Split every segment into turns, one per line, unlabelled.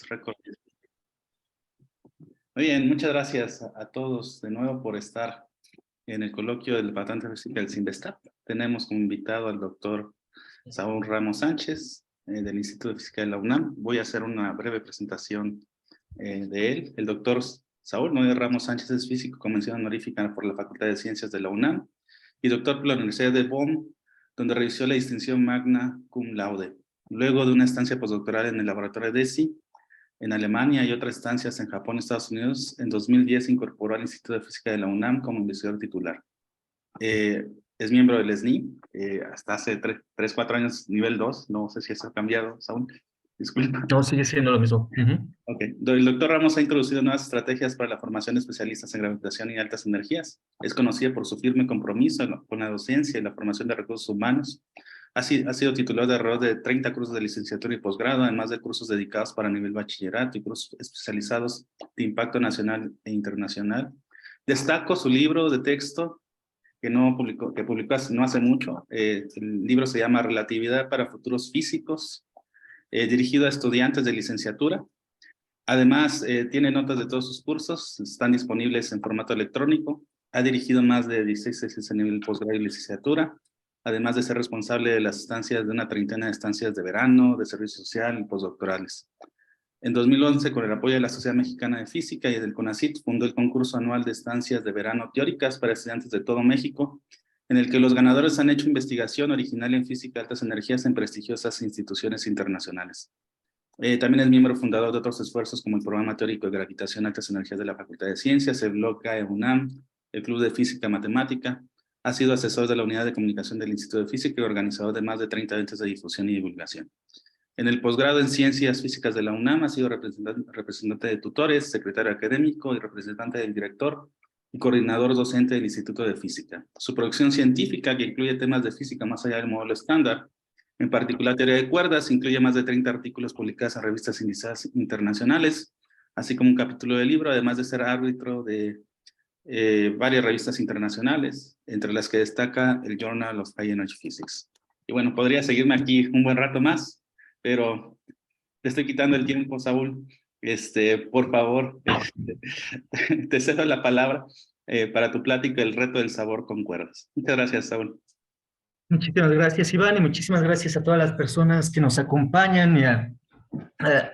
Récord. Muy bien, muchas gracias a todos de nuevo por estar en el coloquio del patente física del CINVESTAP. Tenemos como invitado al doctor Saúl Ramos Sánchez, del Instituto de Física de la UNAM. Voy a hacer una breve presentación de él. El doctor Saúl Noé Ramos Sánchez es físico con mención honorífica por la Facultad de Ciencias de la UNAM y doctor por la Universidad de Bonn, donde realizó la distinción magna cum laude. Luego de una estancia postdoctoral en el laboratorio de DESY, en Alemania y otras estancias en Japón y Estados Unidos, en 2010 se incorporó al Instituto de Física de la UNAM como investigador titular. Es miembro del SNI, hasta hace 4 años, nivel 2, no sé si eso ha cambiado, Saúl, disculpa.
No, sigue siendo lo mismo.
Ok, el doctor Ramos ha introducido nuevas estrategias para la formación de especialistas en gravitación y altas energías. Es conocida por su firme compromiso con la docencia y la formación de recursos humanos. Ha sido titular de alrededor de 30 cursos de licenciatura y posgrado, además de cursos dedicados para nivel bachillerato y cursos especializados de impacto nacional e internacional. Destaco su libro de texto que publicó no hace mucho. El libro se llama Relatividad para futuros físicos, dirigido a estudiantes de licenciatura. Además, tiene notas de todos sus cursos, están disponibles en formato electrónico. Ha dirigido más de 16 tesis a nivel posgrado y licenciatura, además de ser responsable de las estancias de una treintena de estancias de verano, de servicio social y postdoctorales. En 2011, con el apoyo de la Sociedad Mexicana de Física y del CONACYT, fundó el concurso anual de estancias de verano teóricas para estudiantes de todo México, en el que los ganadores han hecho investigación original en física de altas energías en prestigiosas instituciones internacionales. También es miembro fundador de otros esfuerzos como el Programa Teórico de Gravitación Altas Energías de la Facultad de Ciencias, el blog CAE UNAM, el Club de Física Matemática. Ha sido asesor de la Unidad de Comunicación del Instituto de Física y organizador de más de 30 eventos de difusión y divulgación. En el posgrado en Ciencias Físicas de la UNAM ha sido representante de tutores, secretario académico y representante del director y coordinador docente del Instituto de Física. Su producción científica, que incluye temas de física más allá del modelo estándar, en particular teoría de cuerdas, incluye más de 30 artículos publicados en revistas indizadas internacionales, así como un capítulo de libro, además de ser árbitro de varias revistas internacionales, entre las que destaca el Journal of High Energy Physics. Y bueno, podría seguirme aquí un buen rato más, pero te estoy quitando el tiempo, Saúl. Por favor, te cedo la palabra para tu plática, el reto del sabor con cuerdas. Muchas gracias, Saúl.
Muchísimas gracias, Iván, y muchísimas gracias a todas las personas que nos acompañan y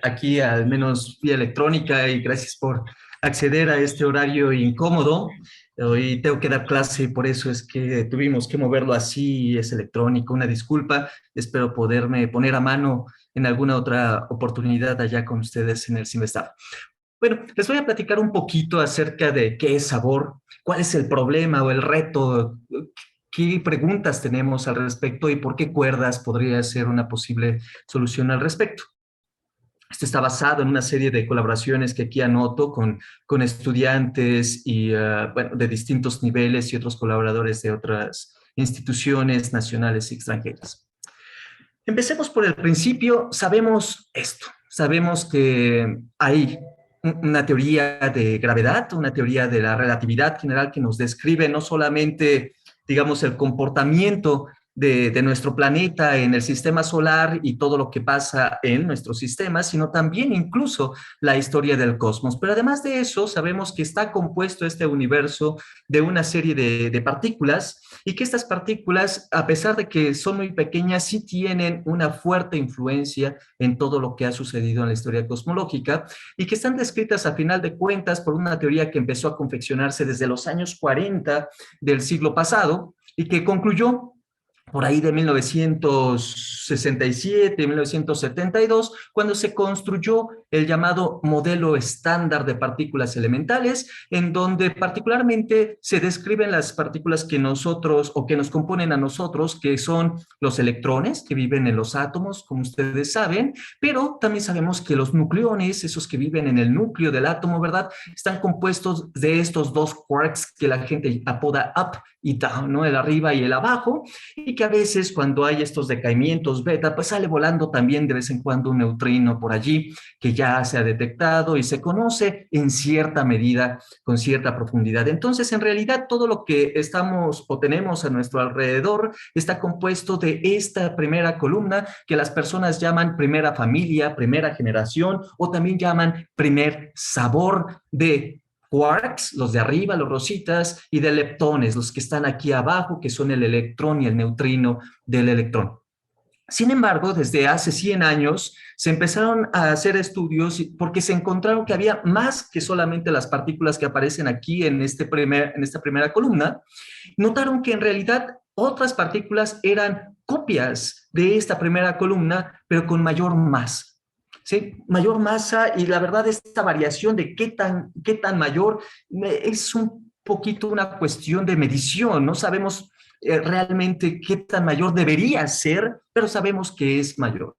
aquí, al menos vía electrónica, y gracias por acceder a este horario incómodo. Hoy tengo que dar clase y por eso es que tuvimos que moverlo así, es electrónico, una disculpa. Espero poderme poner a mano en alguna otra oportunidad allá con ustedes en el CINVESTAP. Bueno, les voy a platicar un poquito acerca de qué es sabor, cuál es el problema o el reto, qué preguntas tenemos al respecto y por qué cuerdas podría ser una posible solución al respecto. Esto está basado en una serie de colaboraciones que aquí anoto con estudiantes y, bueno, de distintos niveles y otros colaboradores de otras instituciones nacionales y extranjeras. Empecemos por el principio. Sabemos esto. Sabemos que hay una teoría de gravedad, una teoría de la relatividad general que nos describe no solamente, digamos, el comportamiento de nuestro planeta en el sistema solar y todo lo que pasa en nuestro sistema, sino también incluso la historia del cosmos. Pero además de eso, sabemos que está compuesto este universo de una serie de partículas y que estas partículas, a pesar de que son muy pequeñas, sí tienen una fuerte influencia en todo lo que ha sucedido en la historia cosmológica y que están descritas a final de cuentas por una teoría que empezó a confeccionarse desde los años 40 del siglo pasado y que concluyó por ahí de 1967, 1972, cuando se construyó el llamado modelo estándar de partículas elementales, en donde particularmente se describen las partículas que nosotros, o que nos componen a nosotros, que son los electrones, que viven en los átomos, como ustedes saben, pero también sabemos que los nucleones, esos que viven en el núcleo del átomo, ¿verdad?, están compuestos de estos dos quarks que la gente apoda up y down, ¿no?, el arriba y el abajo, y que que a veces cuando hay estos decaimientos beta, pues sale volando también de vez en cuando un neutrino por allí que ya se ha detectado y se conoce en cierta medida, con cierta profundidad. Entonces, en realidad, todo lo que estamos o tenemos a nuestro alrededor está compuesto de esta primera columna que las personas llaman primera familia, primera generación, o también llaman primer sabor de quarks, los de arriba, los rositas, y de leptones, los que están aquí abajo, que son el electrón y el neutrino del electrón. Sin embargo, desde hace 100 años se empezaron a hacer estudios porque se encontraron que había más que solamente las partículas que aparecen aquí en esta primera columna. Notaron que en realidad otras partículas eran copias de esta primera columna, pero con mayor masa. ¿Sí? Mayor masa, y la verdad esta variación de qué tan mayor es un poquito una cuestión de medición. No sabemos realmente qué tan mayor debería ser, pero sabemos que es mayor.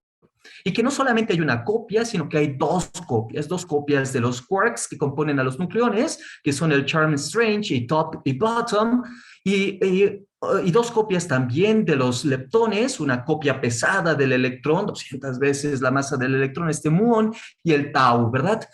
Y que no solamente hay una copia, sino que hay dos copias de los quarks que componen a los nucleones, que son el charm strange y top y bottom, y dos copias también de los leptones, una copia pesada del electrón, 200 veces la masa del electrón, este muón, y el tau, ¿verdad?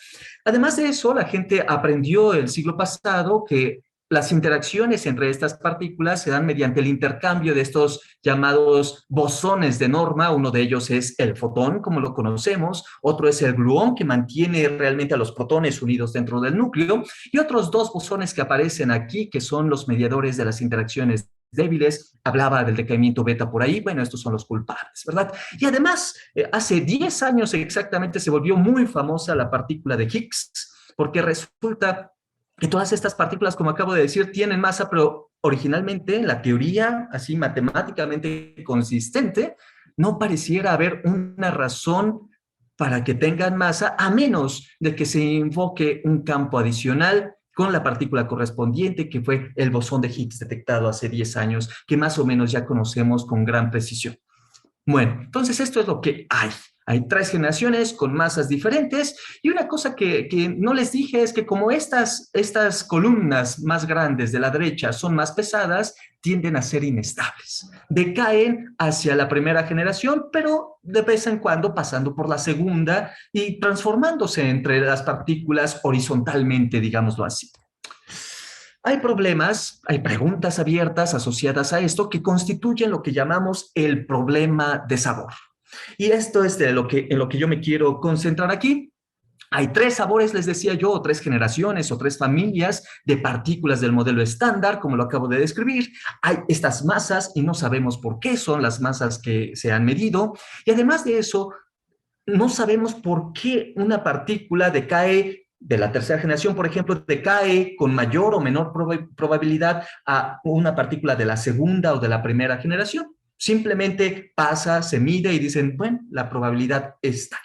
Además de eso, la gente aprendió el siglo pasado que las interacciones entre estas partículas se dan mediante el intercambio de estos llamados bosones de norma. Uno de ellos es el fotón, como lo conocemos, otro es el gluón, que mantiene realmente a los protones unidos dentro del núcleo, y otros dos bosones que aparecen aquí, que son los mediadores de las interacciones débiles. Hablaba del decaimiento beta por ahí. Bueno, estos son los culpables, ¿verdad? Y además, hace 10 años exactamente se volvió muy famosa la partícula de Higgs, porque resulta que todas estas partículas, como acabo de decir, tienen masa, pero originalmente la teoría, así matemáticamente consistente, no pareciera haber una razón para que tengan masa, a menos de que se invoque un campo adicional con la partícula correspondiente, que fue el bosón de Higgs detectado hace 10 años, que más o menos ya conocemos con gran precisión. Bueno, entonces esto es lo que hay. Hay 3 generaciones con masas diferentes, y una cosa que no les dije es que como estas columnas más grandes de la derecha son más pesadas, tienden a ser inestables. Decaen hacia la primera generación, pero de vez en cuando pasando por la segunda y transformándose entre las partículas horizontalmente, digámoslo así. Hay problemas, hay preguntas abiertas asociadas a esto que constituyen lo que llamamos el problema de sabor. Y esto es en lo que yo me quiero concentrar aquí. Hay 3 sabores, les decía yo, o 3 generaciones, o 3 familias de partículas del modelo estándar, como lo acabo de describir. Hay estas masas y no sabemos por qué son las masas que se han medido. Y además de eso, no sabemos por qué una partícula decae de la tercera generación, por ejemplo, decae con mayor o menor probabilidad a una partícula de la segunda o de la primera generación. Simplemente pasa, se mide y dicen, bueno, la probabilidad está.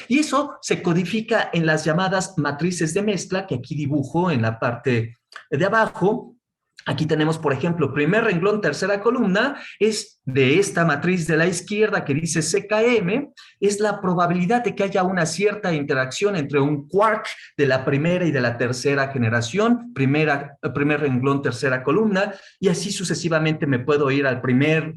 Y eso se codifica en las llamadas matrices de mezcla, que aquí dibujo en la parte de abajo. Aquí tenemos, por ejemplo, primer renglón, tercera columna, es de esta matriz de la izquierda que dice CKM, es la probabilidad de que haya una cierta interacción entre un quark de la primera y de la tercera generación, primer renglón, tercera columna, y así sucesivamente me puedo ir al primer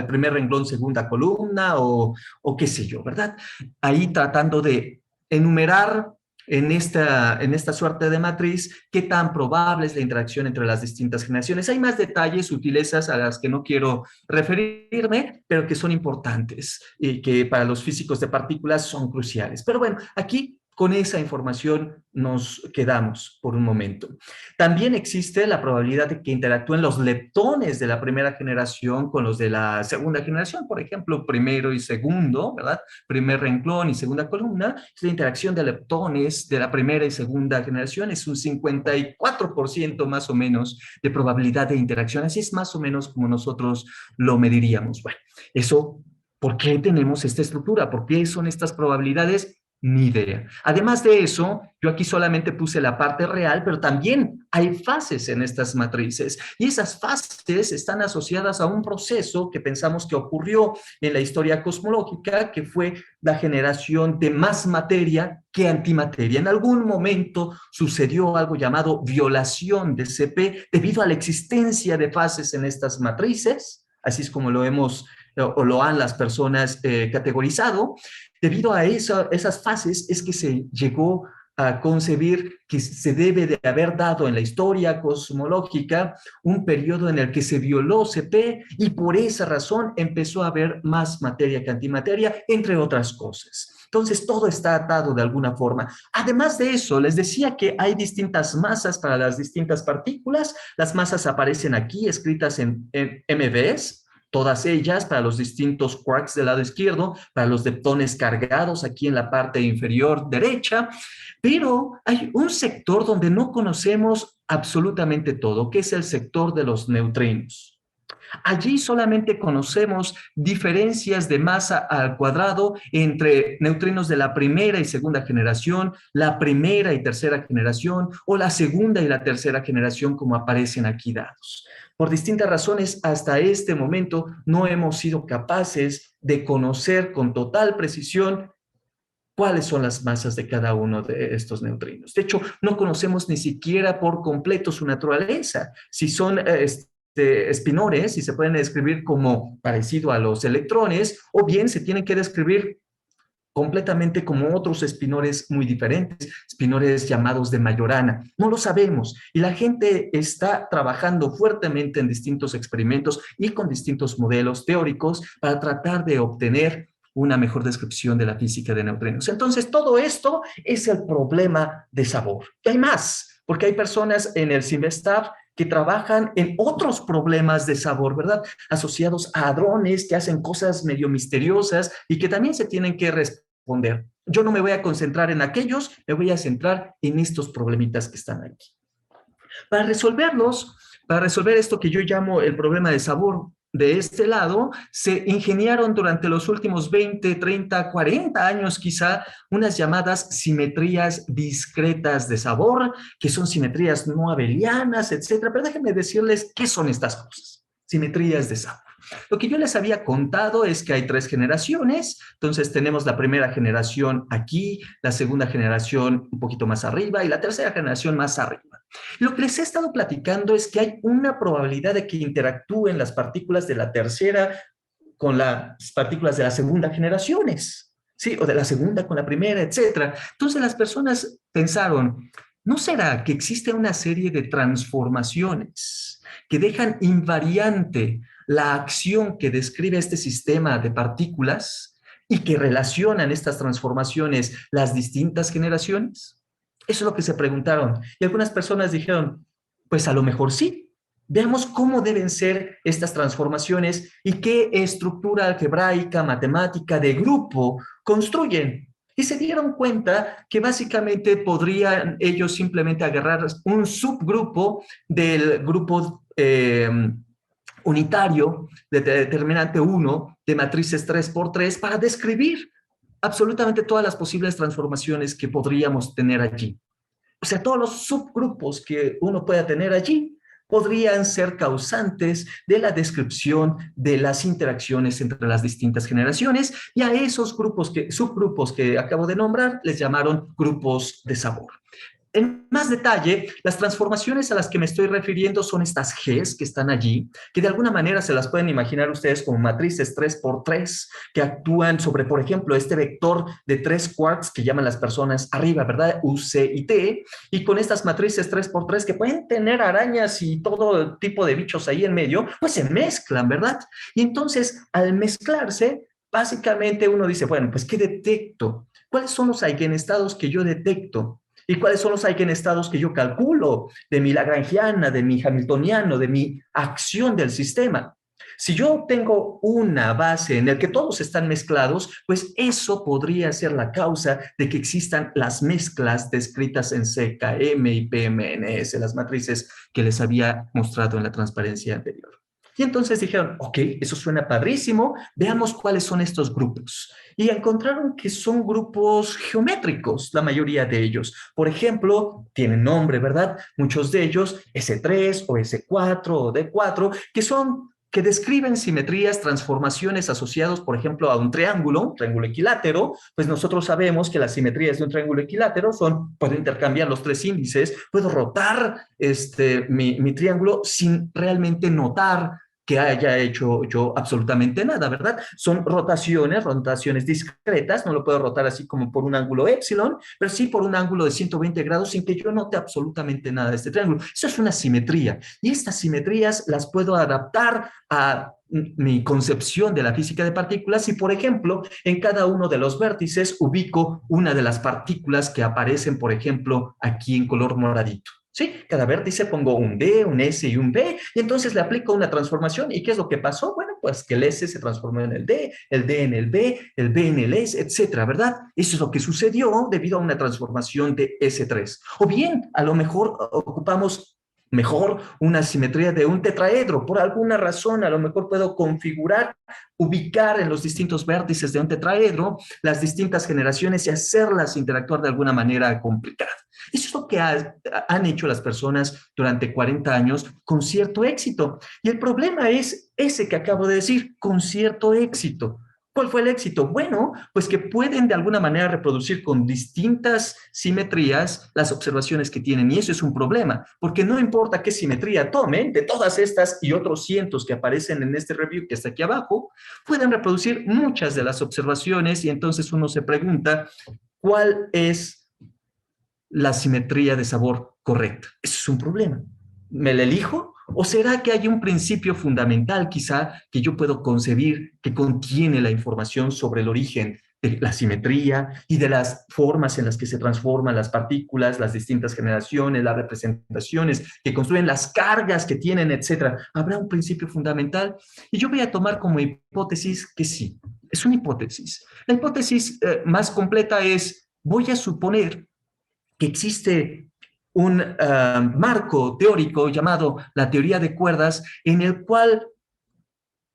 renglón, segunda columna, o qué sé yo, ¿verdad? Ahí tratando de enumerar en esta suerte de matriz, qué tan probable es la interacción entre las distintas generaciones. Hay más detalles, sutilezas a las que no quiero referirme, pero que son importantes y que para los físicos de partículas son cruciales. Pero bueno, aquí con esa información nos quedamos por un momento. También existe la probabilidad de que interactúen los leptones de la primera generación con los de la segunda generación, por ejemplo, primero y segundo, ¿verdad? Primer renglón y segunda columna. La interacción de leptones de la primera y segunda generación es un 54% más o menos de probabilidad de interacción. Así es más o menos como nosotros lo mediríamos. Bueno, eso, ¿por qué tenemos esta estructura? ¿Por qué son estas probabilidades? Ni idea. Además de eso, yo aquí solamente puse la parte real, pero también hay fases en estas matrices, y esas fases están asociadas a un proceso que pensamos que ocurrió en la historia cosmológica, que fue la generación de más materia que antimateria. En algún momento sucedió algo llamado violación de CP debido a la existencia de fases en estas matrices. así es como lo hemos o lo han las personas categorizado. Debido a esas fases es que se llegó a concebir que se debe de haber dado en la historia cosmológica un periodo en el que se violó CP y por esa razón empezó a haber más materia que antimateria, entre otras cosas. Entonces, todo está atado de alguna forma. Además de eso, les decía que hay distintas masas para las distintas partículas. Las masas aparecen aquí, escritas en MVs, todas ellas para los distintos quarks del lado izquierdo, para los leptones cargados aquí en la parte inferior derecha, pero hay un sector donde no conocemos absolutamente todo, que es el sector de los neutrinos. Allí solamente conocemos diferencias de masa al cuadrado entre neutrinos de la primera y segunda generación, la primera y tercera generación, o la segunda y la tercera generación, como aparecen aquí dados. Por distintas razones, hasta este momento no hemos sido capaces de conocer con total precisión cuáles son las masas de cada uno de estos neutrinos. De hecho, no conocemos ni siquiera por completo su naturaleza. Si son espinores, si se pueden describir como parecido a los electrones, o bien se tienen que describir completamente como otros espinores muy diferentes, espinores llamados de Majorana. No lo sabemos y la gente está trabajando fuertemente en distintos experimentos y con distintos modelos teóricos para tratar de obtener una mejor descripción de la física de neutrinos. Entonces, todo esto es el problema de sabor. Y hay más, porque hay personas en el CIMBESTAF que trabajan en otros problemas de sabor, ¿verdad? Asociados a hadrones que hacen cosas medio misteriosas y que también se tienen que responder. Yo no me voy a concentrar en aquellos, me voy a centrar en estos problemitas que están aquí. Para resolverlos, para resolver esto que yo llamo el problema de sabor de este lado, se ingeniaron durante los últimos 20, 30, 40 años quizá unas llamadas simetrías discretas de sabor, que son simetrías no abelianas, etcétera. Pero déjenme decirles qué son estas cosas, simetrías de sabor. Lo que yo les había contado es que hay 3 generaciones, entonces tenemos la primera generación aquí, la segunda generación un poquito más arriba y la tercera generación más arriba. Lo que les he estado platicando es que hay una probabilidad de que interactúen las partículas de la tercera con las partículas de las segunda generaciones, ¿sí? O de la segunda con la primera, etcétera. Entonces las personas pensaron, ¿no será que existe una serie de transformaciones que dejan invariante la acción que describe este sistema de partículas y que relacionan estas transformaciones las distintas generaciones? Eso es lo que se preguntaron. Y algunas personas dijeron, pues a lo mejor sí. Veamos cómo deben ser estas transformaciones y qué estructura algebraica, matemática, de grupo construyen. Y se dieron cuenta que básicamente podrían ellos simplemente agarrar un subgrupo del grupo unitario de determinante 1 de matrices 3x3 para describir absolutamente todas las posibles transformaciones que podríamos tener allí. O sea, todos los subgrupos que uno pueda tener allí podrían ser causantes de la descripción de las interacciones entre las distintas generaciones, y a esos subgrupos que acabo de nombrar les llamaron grupos de sabor. En más detalle, las transformaciones a las que me estoy refiriendo son estas Gs que están allí, que de alguna manera se las pueden imaginar ustedes como matrices 3x3, que actúan sobre, por ejemplo, este vector de 3 quarks que llaman las personas arriba, ¿verdad? U, C y T, y con estas matrices 3x3 que pueden tener arañas y todo tipo de bichos ahí en medio, pues se mezclan, ¿verdad? Y entonces, al mezclarse, básicamente uno dice, bueno, pues ¿qué detecto? ¿Cuáles son los eigenestados que yo detecto? ¿Y cuáles son los eigenestados que yo calculo de mi lagrangiana, de mi hamiltoniano, de mi acción del sistema? Si yo tengo una base en la que todos están mezclados, pues eso podría ser la causa de que existan las mezclas descritas en CKM y PMNS, las matrices que les había mostrado en la transparencia anterior. Y entonces dijeron, ok, eso suena padrísimo, veamos cuáles son estos grupos. Y encontraron que son grupos geométricos, la mayoría de ellos. Por ejemplo, tienen nombre, ¿verdad? Muchos de ellos, S3 o S4 o D4, que describen simetrías, transformaciones asociados, por ejemplo, a un triángulo equilátero. Pues nosotros sabemos que las simetrías de un triángulo equilátero puedo intercambiar los 3 índices, puedo rotar mi triángulo sin realmente notar que haya hecho yo absolutamente nada, ¿verdad? Son rotaciones discretas, no lo puedo rotar así como por un ángulo epsilon, pero sí por un ángulo de 120 grados sin que yo note absolutamente nada de este triángulo. Eso es una simetría, y estas simetrías las puedo adaptar a mi concepción de la física de partículas si, por ejemplo, en cada uno de los vértices ubico una de las partículas que aparecen, por ejemplo, aquí en color moradito. ¿Sí? Cada vértice pongo un D, un S y un B, y entonces le aplico una transformación. ¿Y qué es lo que pasó? Bueno, pues que el S se transformó en el D en el B, el B en el S, etcétera, ¿verdad? Eso es lo que sucedió debido a una transformación de S3. O bien, a lo mejor ocupamos mejor una simetría de un tetraedro. Por alguna razón, a lo mejor puedo configurar, ubicar en los distintos vértices de un tetraedro las distintas generaciones y hacerlas interactuar de alguna manera complicada. Eso es lo que han hecho las personas durante 40 años con cierto éxito. Y el problema es ese que acabo de decir, con cierto éxito. ¿Cuál fue el éxito? Bueno, pues que pueden de alguna manera reproducir con distintas simetrías las observaciones que tienen, y eso es un problema, porque no importa qué simetría tomen, de todas estas y otros cientos que aparecen en este review que está aquí abajo, pueden reproducir muchas de las observaciones, y entonces uno se pregunta, ¿cuál es la simetría de sabor correcta? Eso es un problema. ¿Me la elijo? ¿O será que hay un principio fundamental quizá que yo puedo concebir que contiene la información sobre el origen de la simetría y de las formas en las que se transforman las partículas, las distintas generaciones, las representaciones que construyen, las cargas que tienen, etcétera? ¿Habrá un principio fundamental? Y yo voy a tomar como hipótesis que sí, es una hipótesis. La hipótesis más completa es, voy a suponer que existe un marco teórico llamado la teoría de cuerdas, en el cual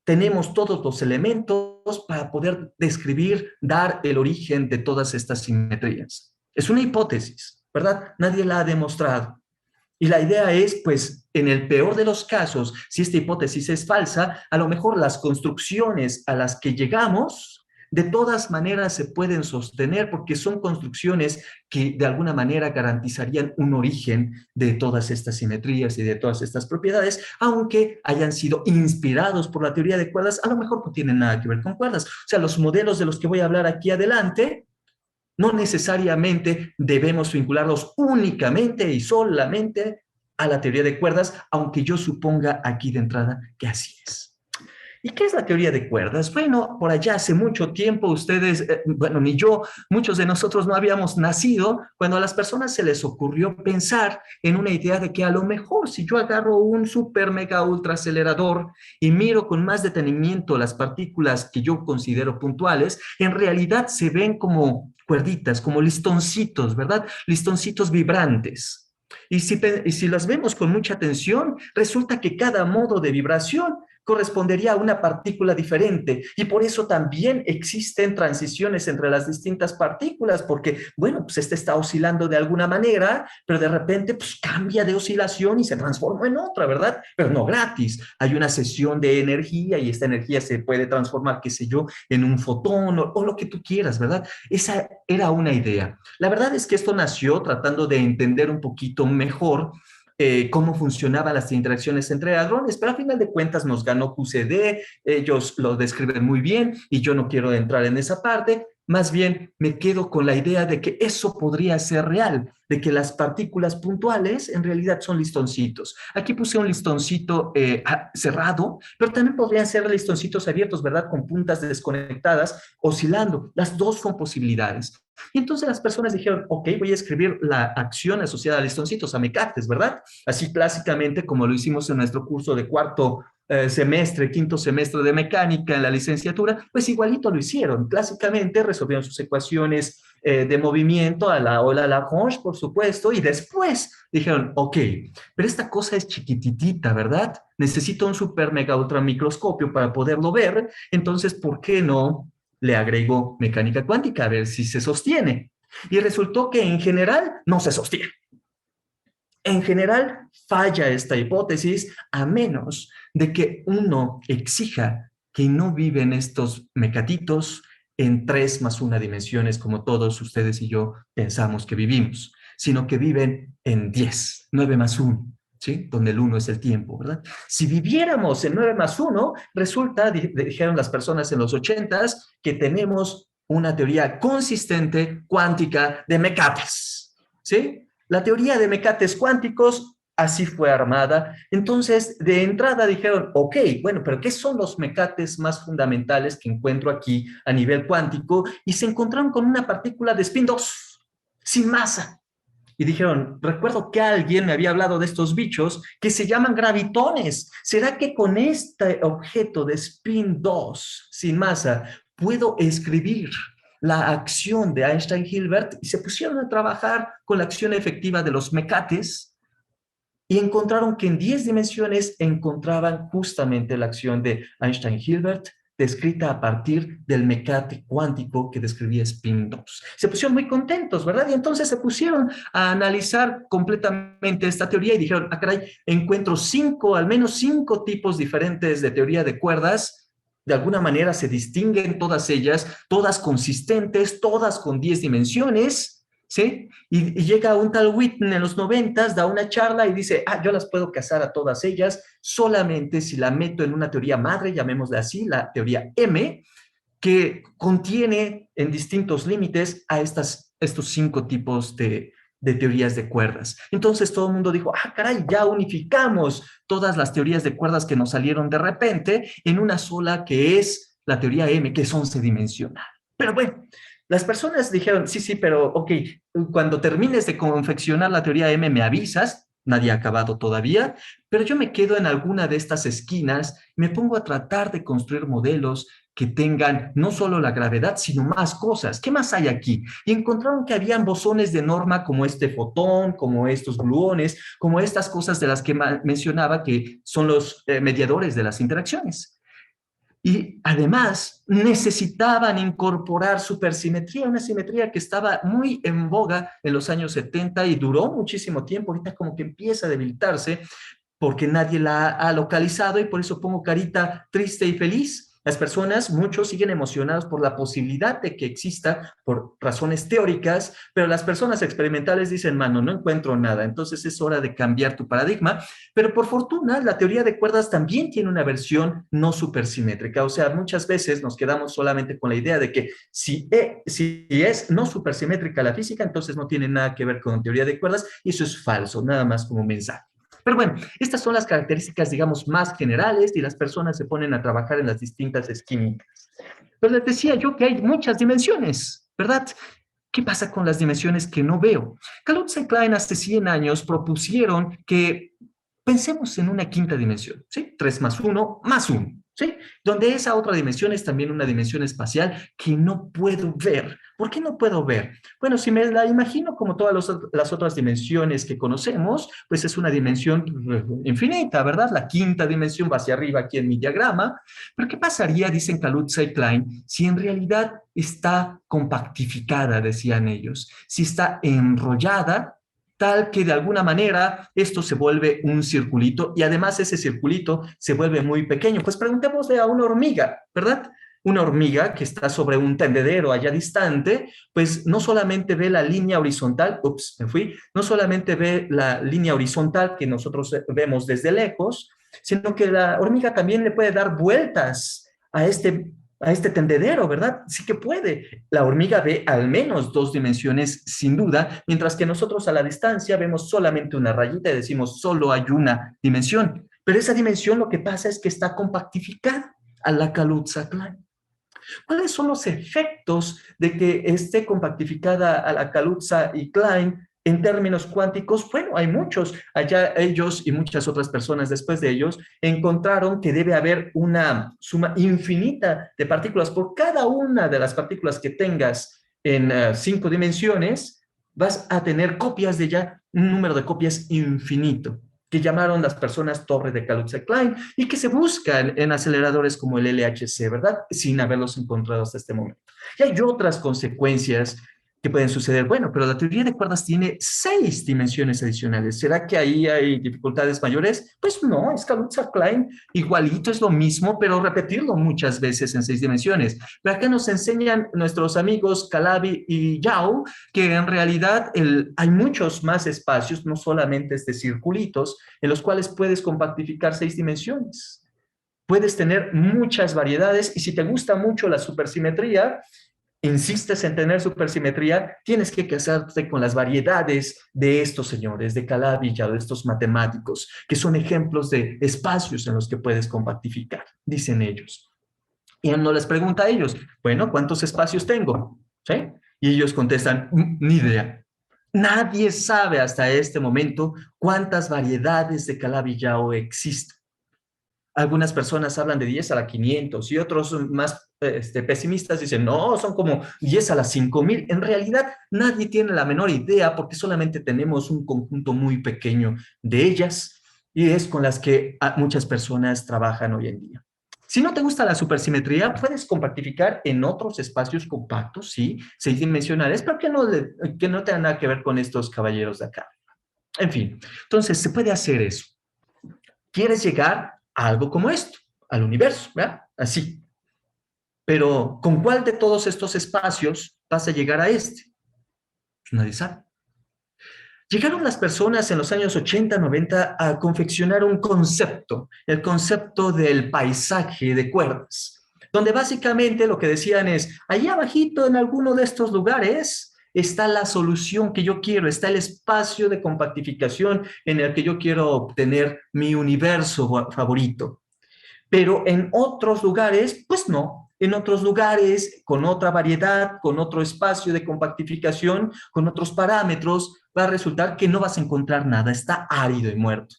tenemos todos los elementos para poder describir, dar el origen de todas estas simetrías. Es una hipótesis, ¿verdad? Nadie la ha demostrado. Y la idea es, pues, en el peor de los casos, si esta hipótesis es falsa, a lo mejor las construcciones a las que llegamos de todas maneras se pueden sostener porque son construcciones que de alguna manera garantizarían un origen de todas estas simetrías y de todas estas propiedades, aunque hayan sido inspirados por la teoría de cuerdas, a lo mejor no tienen nada que ver con cuerdas. O sea, los modelos de los que voy a hablar aquí adelante no necesariamente debemos vincularlos únicamente y solamente a la teoría de cuerdas, aunque yo suponga aquí de entrada que así es. ¿Y qué es la teoría de cuerdas? Bueno, por allá hace mucho tiempo ustedes, bueno, ni yo, muchos de nosotros no habíamos nacido cuando a las personas se les ocurrió pensar en una idea de que a lo mejor si yo agarro un super mega ultra acelerador y miro con más detenimiento las partículas que yo considero puntuales, en realidad se ven como cuerditas, como listoncitos, ¿verdad? Listoncitos vibrantes. Y si las vemos con mucha atención, resulta que cada modo de vibración correspondería a una partícula diferente, y por eso también existen transiciones entre las distintas partículas, porque, bueno, pues esta está oscilando de alguna manera, pero de repente pues cambia de oscilación y se transforma en otra, ¿verdad? Pero no gratis. Hay una cesión de energía y esta energía se puede transformar, qué sé yo, en un fotón o lo que tú quieras, ¿verdad? Esa era una idea. La verdad es que esto nació tratando de entender un poquito mejor cómo funcionaban las interacciones entre hadrones, pero a final de cuentas nos ganó QCD, ellos lo describen muy bien y yo no quiero entrar en esa parte, más bien me quedo con la idea de que eso podría ser real, de que las partículas puntuales en realidad son listoncitos. Aquí puse un listoncito cerrado, pero también podrían ser listoncitos abiertos, ¿verdad? Con puntas desconectadas, oscilando. Las dos son posibilidades. Y entonces las personas dijeron, ok, voy a escribir la acción asociada a listoncitos, a mecates, ¿verdad? Así clásicamente como lo hicimos en nuestro curso de cuarto semestre, quinto semestre de mecánica en la licenciatura, pues igualito lo hicieron. Clásicamente resolvieron sus ecuaciones de movimiento a la ola Lagrange, por supuesto, y después dijeron, ok, pero esta cosa es chiquititita, ¿verdad? Necesito un super mega ultra microscopio para poderlo ver, entonces, ¿por qué no le agrego mecánica cuántica a ver si se sostiene? Y resultó que en general no se sostiene. En general, falla esta hipótesis a menos de que uno exija que no viven estos mecatitos en 3 más 1 dimensiones como todos ustedes y yo pensamos que vivimos, sino que viven en 10, 9 más 1. ¿sí? Donde el 1 es el tiempo, ¿verdad? Si viviéramos en 9 más 1, resulta, dijeron las personas en los 80s, que tenemos una teoría consistente cuántica de mecates, ¿sí? La teoría de mecates cuánticos así fue armada. Entonces, de entrada dijeron, ok, bueno, pero ¿qué son los mecates más fundamentales que encuentro aquí a nivel cuántico? Y se encontraron con una partícula de spin 2, sin masa. Y dijeron, recuerdo que alguien me había hablado de estos bichos que se llaman gravitones. ¿Será que con este objeto de spin 2 sin masa puedo escribir la acción de Einstein-Hilbert? Y se pusieron a trabajar con la acción efectiva de los mecates y encontraron que en 10 dimensiones encontraban justamente la acción de Einstein-Hilbert descrita a partir del mecate cuántico que describía spin 2. Se pusieron muy contentos, ¿verdad? Y entonces se pusieron a analizar completamente esta teoría y dijeron, ah, caray, encuentro al menos cinco tipos diferentes de teoría de cuerdas. De alguna manera se distinguen todas ellas, todas consistentes, todas con 10 dimensiones, ¿sí? Y llega un tal Whitney en los 90s, da una charla y dice, ah, yo las puedo casar a todas ellas solamente si la meto en una teoría madre, llamémosla así, la teoría M, que contiene en distintos límites a estos cinco tipos de teorías de cuerdas. Entonces todo el mundo dijo, ah, caray, ya unificamos todas las teorías de cuerdas que nos salieron de repente en una sola que es la teoría M, que es 11-dimensional. Pero bueno, las personas dijeron, sí, sí, pero ok, cuando termines de confeccionar la teoría M me avisas, nadie ha acabado todavía, pero yo me quedo en alguna de estas esquinas, me pongo a tratar de construir modelos que tengan no solo la gravedad, sino más cosas. ¿Qué más hay aquí? Y encontraron que habían bosones de norma como este fotón, como estos gluones, como estas cosas de las que mencionaba que son los mediadores de las interacciones. Y además necesitaban incorporar supersimetría, una simetría que estaba muy en boga en los años 70 y duró muchísimo tiempo. Ahorita como que empieza a debilitarse porque nadie la ha localizado y por eso pongo carita triste y feliz. Las personas, muchos siguen emocionados por la posibilidad de que exista por razones teóricas, pero las personas experimentales dicen, mano, no encuentro nada, entonces es hora de cambiar tu paradigma. Pero por fortuna, la teoría de cuerdas también tiene una versión no supersimétrica, o sea, muchas veces nos quedamos solamente con la idea de que si es no supersimétrica la física, entonces no tiene nada que ver con teoría de cuerdas, y eso es falso, nada más como mensaje. Pero bueno, estas son las características, digamos, más generales y las personas se ponen a trabajar en las distintas esquinitas. Pero les decía yo que hay muchas dimensiones, ¿verdad? ¿Qué pasa con las dimensiones que no veo? Kaluza y Klein hace 100 años propusieron que pensemos en una quinta dimensión, ¿sí? 3 más 1 más 1, ¿sí? Donde esa otra dimensión es también una dimensión espacial que no puedo ver. ¿Por qué no puedo ver? Bueno, si me la imagino como todas las otras dimensiones que conocemos, pues es una dimensión infinita, ¿verdad? La quinta dimensión va hacia arriba aquí en mi diagrama. Pero ¿qué pasaría, dicen Kaluza y Klein, si en realidad está compactificada, decían ellos, si está enrollada, tal que de alguna manera esto se vuelve un circulito y además ese circulito se vuelve muy pequeño? Pues preguntémosle a una hormiga, ¿verdad? Una hormiga que está sobre un tendedero allá distante, pues no solamente ve la línea horizontal, no solamente ve la línea horizontal que nosotros vemos desde lejos, sino que la hormiga también le puede dar vueltas a este tendedero, ¿verdad? Sí que puede. La hormiga ve al menos 2 dimensiones sin duda, mientras que nosotros a la distancia vemos solamente una rayita y decimos solo hay una dimensión. Pero esa dimensión lo que pasa es que está compactificada a la Kaluza-Klein. ¿Cuáles son los efectos de que esté compactificada a la Kaluza y Klein en términos cuánticos? Bueno, hay muchos. Allá ellos y muchas otras personas después de ellos encontraron que debe haber una suma infinita de partículas. Por cada una de las partículas que tengas en 5 dimensiones, vas a tener copias de ya un número de copias infinito, que llamaron las personas torre de Kaluza-Klein y que se buscan en aceleradores como el LHC, ¿verdad? Sin haberlos encontrado hasta este momento. Y hay otras consecuencias ¿Qué pueden suceder? Bueno, pero la teoría de cuerdas tiene 6 dimensiones adicionales. ¿Será que ahí hay dificultades mayores? Pues no, es Kaluza-Klein igualito, es lo mismo, pero repetirlo muchas veces en 6 dimensiones. Pero acá nos enseñan nuestros amigos Calabi y Yao que en realidad hay muchos más espacios, no solamente circulitos, en los cuales puedes compactificar 6 dimensiones. Puedes tener muchas variedades y si te gusta mucho la supersimetría, insistes en tener supersimetría, tienes que casarte con las variedades de estos señores, de Calabi, de estos matemáticos, que son ejemplos de espacios en los que puedes compactificar, dicen ellos. Y uno les pregunta a ellos, bueno, ¿cuántos espacios tengo? ¿Sí? Y ellos contestan, ni idea. Nadie sabe hasta este momento cuántas variedades de Calabi-Yau existen. Algunas personas hablan de 10 a la 500 y otros más pesimistas dicen, no, son como 10 a la 5000. En realidad, nadie tiene la menor idea porque solamente tenemos un conjunto muy pequeño de ellas y es con las que muchas personas trabajan hoy en día. Si no te gusta la supersimetría, puedes compactificar en otros espacios compactos, sí, 6 dimensionales, pero que no tengan nada que ver con estos caballeros de acá. En fin, entonces se puede hacer eso. ¿Quieres llegar a algo como esto, al universo, ¿verdad? Así. Pero, ¿con cuál de todos estos espacios vas a llegar a este? Pues nadie sabe. Llegaron las personas en los años 80, 90 a confeccionar un concepto, el concepto del paisaje de cuerdas, donde básicamente lo que decían es, ahí abajito en alguno de estos lugares está la solución que yo quiero, está el espacio de compactificación en el que yo quiero obtener mi universo favorito. Pero en otros lugares, pues no. En otros lugares, con otra variedad, con otro espacio de compactificación, con otros parámetros, va a resultar que no vas a encontrar nada, está árido y muerto.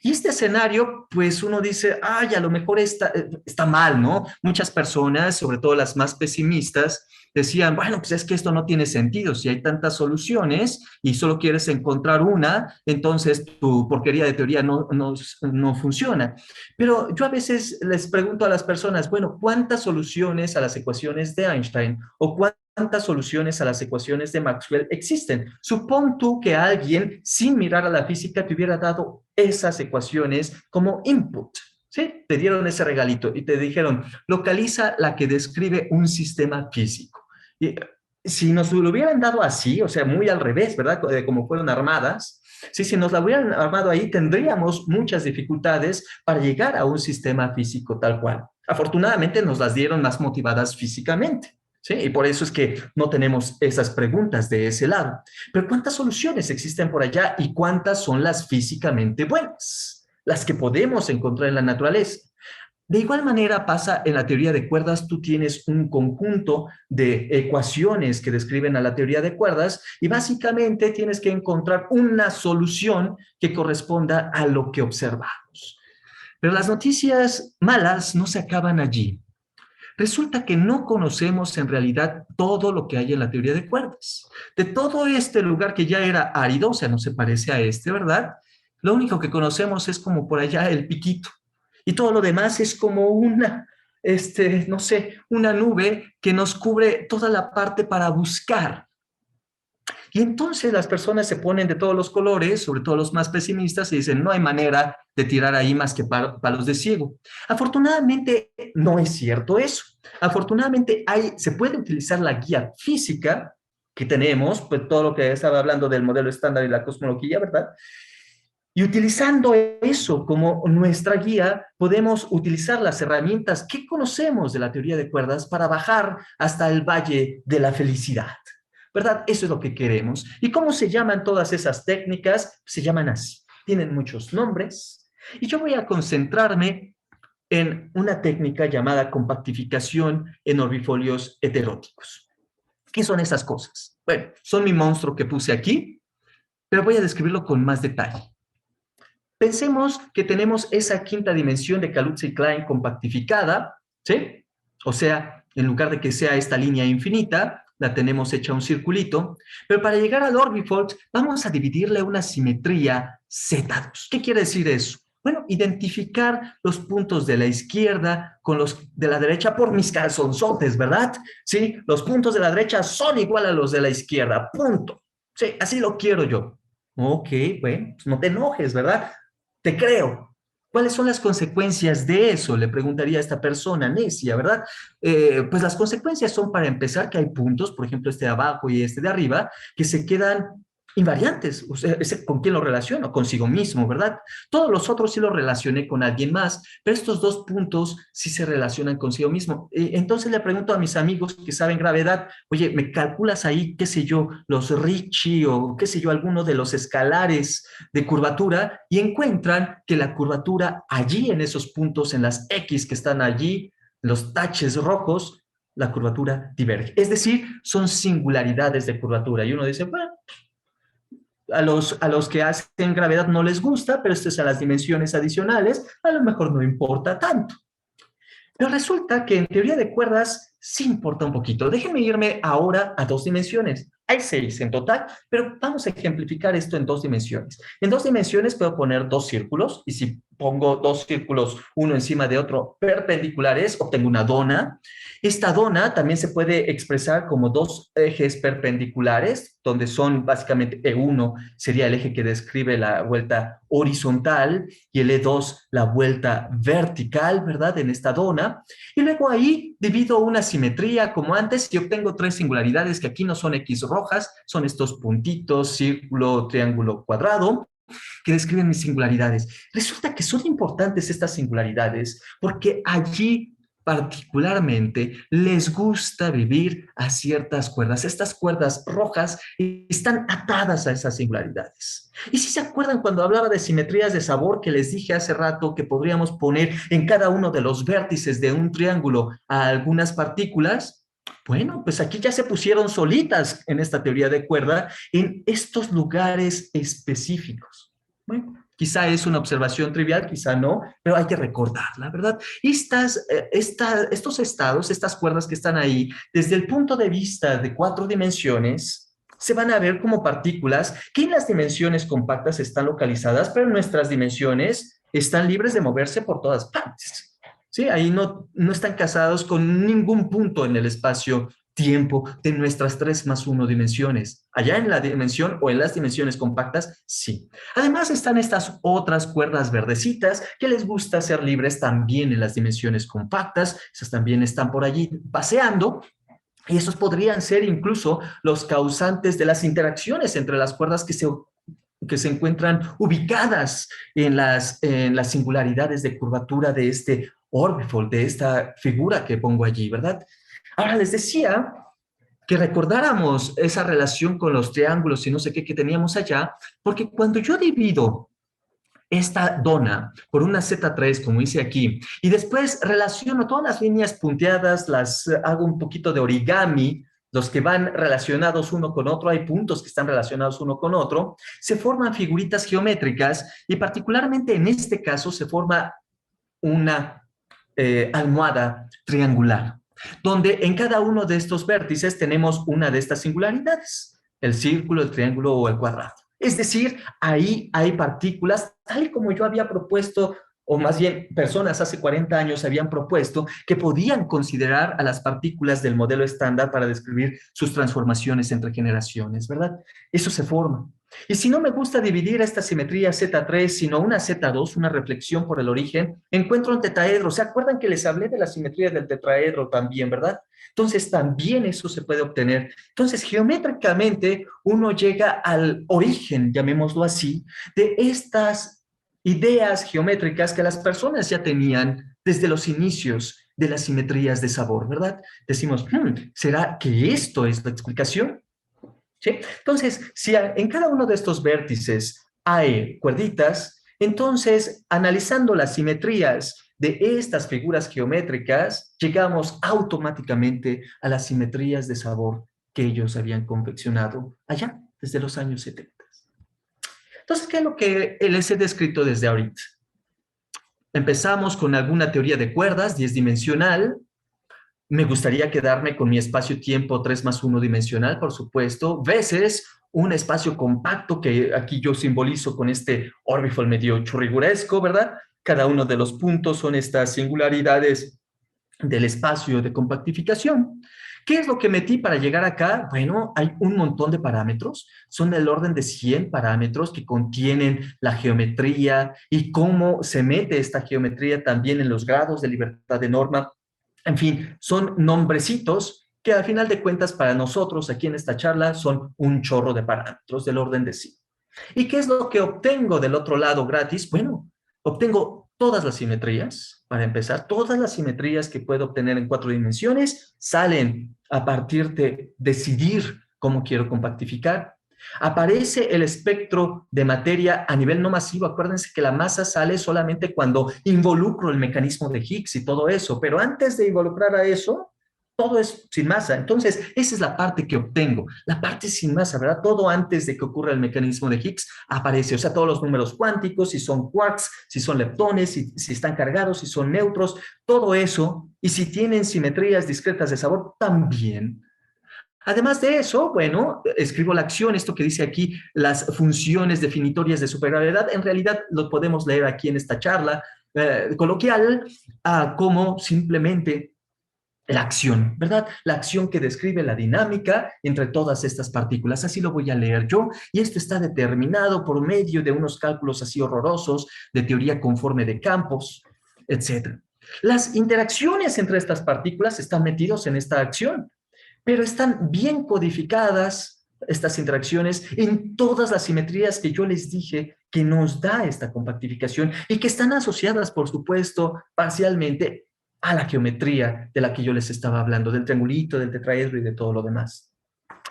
Y este escenario, pues uno dice, ay, a lo mejor está mal, ¿no? Muchas personas, sobre todo las más pesimistas, decían, bueno, pues es que esto no tiene sentido, si hay tantas soluciones y solo quieres encontrar una, entonces tu porquería de teoría no funciona. Pero yo a veces les pregunto a las personas, bueno, ¿cuántas soluciones a las ecuaciones de Einstein o cuántas soluciones a las ecuaciones de Maxwell existen? Supón tú que alguien, sin mirar a la física, te hubiera dado esas ecuaciones como input. ¿Sí? Te dieron ese regalito y te dijeron, localiza la que describe un sistema físico. Y si nos lo hubieran dado así, o sea, muy al revés, ¿verdad? Como fueron armadas, sí, si nos la hubieran armado ahí, tendríamos muchas dificultades para llegar a un sistema físico tal cual. Afortunadamente nos las dieron más motivadas físicamente. ¿Sí? Y por eso es que no tenemos esas preguntas de ese lado. Pero ¿cuántas soluciones existen por allá y cuántas son las físicamente buenas? Las que podemos encontrar en la naturaleza. De igual manera pasa en la teoría de cuerdas, tú tienes un conjunto de ecuaciones que describen a la teoría de cuerdas y básicamente tienes que encontrar una solución que corresponda a lo que observamos. Pero las noticias malas no se acaban allí. Resulta que no conocemos en realidad todo lo que hay en la teoría de cuerdas. De todo este lugar que ya era árido, o sea, no se parece a este, ¿verdad? Lo único que conocemos es como por allá el piquito. Y todo lo demás es como una, no sé, una nube que nos cubre toda la parte para buscar. Y entonces las personas se ponen de todos los colores, sobre todo los más pesimistas, y dicen, no hay manera de tirar ahí más que palos de ciego. Afortunadamente no es cierto eso. Afortunadamente se puede utilizar la guía física que tenemos, pues todo lo que estaba hablando del modelo estándar y la cosmología, ¿verdad? Y utilizando eso como nuestra guía, podemos utilizar las herramientas que conocemos de la teoría de cuerdas para bajar hasta el valle de la felicidad. ¿Verdad? Eso es lo que queremos. ¿Y cómo se llaman todas esas técnicas? Se llaman así. Tienen muchos nombres. Y yo voy a concentrarme en una técnica llamada compactificación en orbifolios heteróticos. ¿Qué son esas cosas? Bueno, son mi monstruo que puse aquí, pero voy a describirlo con más detalle. Pensemos que tenemos esa quinta dimensión de Kaluza y Klein compactificada, ¿sí? O sea, en lugar de que sea esta línea infinita, la tenemos hecha un circulito, pero para llegar al orbifold vamos a dividirle una simetría Z2. ¿Qué quiere decir eso? Bueno, identificar los puntos de la izquierda con los de la derecha por mis calzonzotes, ¿verdad? Sí, los puntos de la derecha son igual a los de la izquierda, punto. Sí, así lo quiero yo. Ok, bueno, pues no te enojes, ¿verdad? Te creo. ¿Cuáles son las consecuencias de eso? Le preguntaría a esta persona necia, ¿verdad? Pues las consecuencias son, para empezar, que hay puntos, por ejemplo, este de abajo y este de arriba, que se quedan invariantes. O sea, ¿con quién lo relaciono? Consigo mismo, ¿verdad? Todos los otros sí los relacioné con alguien más, pero estos dos puntos sí se relacionan consigo mismo. Entonces le pregunto a mis amigos que saben gravedad, oye, ¿me calculas ahí, qué sé yo, los Ricci o qué sé yo, alguno de los escalares de curvatura? Y encuentran que la curvatura allí en esos puntos, en las X que están allí, los taches rojos, la curvatura diverge. Es decir, son singularidades de curvatura. Y uno dice, bueno, a los que hacen gravedad no les gusta, pero esto es a las dimensiones adicionales, a lo mejor no importa tanto. Pero resulta que en teoría de cuerdas sí importa un poquito. Déjenme irme ahora a dos dimensiones. Hay 6 en total, pero vamos a ejemplificar esto en dos dimensiones. En dos dimensiones puedo poner dos círculos, y si pongo dos círculos uno encima de otro perpendiculares, obtengo una dona. Esta dona también se puede expresar como dos ejes perpendiculares, donde son básicamente E1 sería el eje que describe la vuelta horizontal y el E2 la vuelta vertical, ¿verdad? En esta dona. Y luego ahí divido una simetría como antes y obtengo tres singularidades que aquí no son X rojas, son estos puntitos, círculo, triángulo, cuadrado, que describen mis singularidades. Resulta que son importantes estas singularidades porque allí particularmente les gusta vivir a ciertas cuerdas. Estas cuerdas rojas están atadas a esas singularidades. Y si se acuerdan cuando hablaba de simetrías de sabor que les dije hace rato que podríamos poner en cada uno de los vértices de un triángulo a algunas partículas, bueno, pues aquí ya se pusieron solitas en esta teoría de cuerda en estos lugares específicos. Bueno, quizá es una observación trivial, quizá no, pero hay que recordarla, ¿verdad? Estos estados, estas cuerdas que están ahí, desde el punto de vista de 4 dimensiones, se van a ver como partículas que en las dimensiones compactas están localizadas, pero en nuestras dimensiones están libres de moverse por todas partes. ¿Sí? Ahí no están casados con ningún punto en el espacio tiempo de nuestras 3 más 1 dimensiones. Allá en la dimensión o en las dimensiones compactas, sí. Además están estas otras cuerdas verdecitas que les gusta ser libres también en las dimensiones compactas. Esas también están por allí paseando. Y esos podrían ser incluso los causantes de las interacciones entre las cuerdas que se encuentran ubicadas en las singularidades de curvatura de este orbifold, de esta figura que pongo allí, ¿verdad? Ahora les decía que recordáramos esa relación con los triángulos y no sé qué que teníamos allá, porque cuando yo divido esta dona por una Z3, como hice aquí, y después relaciono todas las líneas punteadas, las hago un poquito de origami, los que van relacionados uno con otro, hay puntos que están relacionados uno con otro, se forman figuritas geométricas y particularmente en este caso se forma una almohada triangular, donde en cada uno de estos vértices tenemos una de estas singularidades, el círculo, el triángulo o el cuadrado. Es decir, ahí hay partículas, tal y como yo había propuesto, o más bien personas hace 40 años habían propuesto, que podían considerar a las partículas del modelo estándar para describir sus transformaciones entre generaciones, ¿verdad? Eso se forma. Y si no me gusta dividir esta simetría Z3, sino una Z2, una reflexión por el origen, encuentro un tetraedro. ¿Se acuerdan que les hablé de la simetría del tetraedro también, verdad? Entonces también eso se puede obtener. Entonces geométricamente uno llega al origen, llamémoslo así, de estas ideas geométricas que las personas ya tenían desde los inicios de las simetrías de sabor, ¿verdad? Decimos, ¿será que esto es la explicación? ¿Sí? Entonces, si en cada uno de estos vértices hay cuerditas, entonces, analizando las simetrías de estas figuras geométricas, llegamos automáticamente a las simetrías de sabor que ellos habían confeccionado allá, desde los años 70. Entonces, ¿qué es lo que les he descrito desde ahorita? Empezamos con alguna teoría de cuerdas, 10-dimensional. Me gustaría quedarme con mi espacio-tiempo 3 más 1 dimensional, por supuesto, veces un espacio compacto que aquí yo simbolizo con este orbifold medio churriguresco, ¿verdad? Cada uno de los puntos son estas singularidades del espacio de compactificación. ¿Qué es lo que metí para llegar acá? Bueno, hay un montón de parámetros, son del orden de 100 parámetros que contienen la geometría y cómo se mete esta geometría también en los grados de libertad de norma. En fin, son nombrecitos que al final de cuentas para nosotros aquí en esta charla son un chorro de parámetros del orden de 100. ¿Y qué es lo que obtengo del otro lado gratis? Bueno, obtengo todas las simetrías, para empezar, todas las simetrías que puedo obtener en 4 dimensiones salen a partir de decidir cómo quiero compactificar. Aparece el espectro de materia a nivel no masivo. Acuérdense que la masa sale solamente cuando involucro el mecanismo de Higgs y todo eso, pero antes de involucrar a eso, todo es sin masa. Entonces, esa es la parte que obtengo, la parte sin masa, ¿verdad? Todo antes de que ocurra el mecanismo de Higgs aparece, o sea, todos los números cuánticos, si son quarks, si son leptones, si están cargados, si son neutros, todo eso, y si tienen simetrías discretas de sabor, también. Además de eso, bueno, escribo la acción, esto que dice aquí, las funciones definitorias de supergravedad, en realidad lo podemos leer aquí en esta charla coloquial como simplemente la acción, ¿verdad? La acción que describe la dinámica entre todas estas partículas. Así lo voy a leer yo, y esto está determinado por medio de unos cálculos así horrorosos de teoría conforme de campos, etc. Las interacciones entre estas partículas están metidos en esta acción, pero están bien codificadas estas interacciones en todas las simetrías que yo les dije que nos da esta compactificación y que están asociadas, por supuesto, parcialmente a la geometría de la que yo les estaba hablando, del triangulito, del tetraedro y de todo lo demás.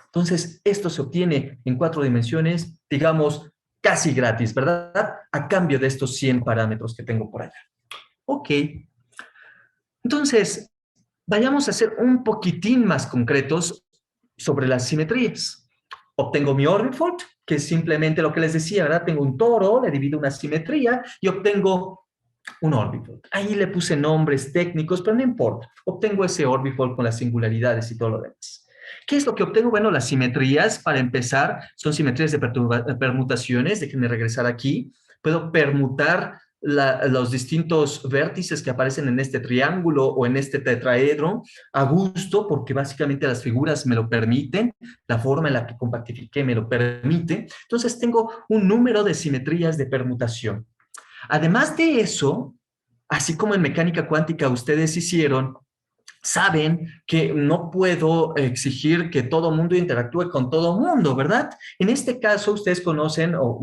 Entonces, esto se obtiene en 4 dimensiones, digamos, casi gratis, ¿verdad? A cambio de estos 100 parámetros que tengo por allá. Ok. Entonces, vayamos a ser un poquitín más concretos sobre las simetrías. Obtengo mi orbifold, que es simplemente lo que les decía, ¿verdad? Tengo un toro, le divido una simetría y obtengo un orbifold. Ahí le puse nombres técnicos, pero no importa. Obtengo ese orbifold con las singularidades y todo lo demás. ¿Qué es lo que obtengo? Bueno, las simetrías, para empezar, son simetrías de permutaciones. Déjenme regresar aquí. Puedo permutar los distintos vértices que aparecen en este triángulo o en este tetraedro a gusto, porque básicamente las figuras me lo permiten, la forma en la que compactifiqué me lo permite. Entonces tengo un número de simetrías de permutación. Además de eso, así como en mecánica cuántica ustedes hicieron, saben que no puedo exigir que todo mundo interactúe con todo mundo, ¿verdad? En este caso, ustedes conocen, o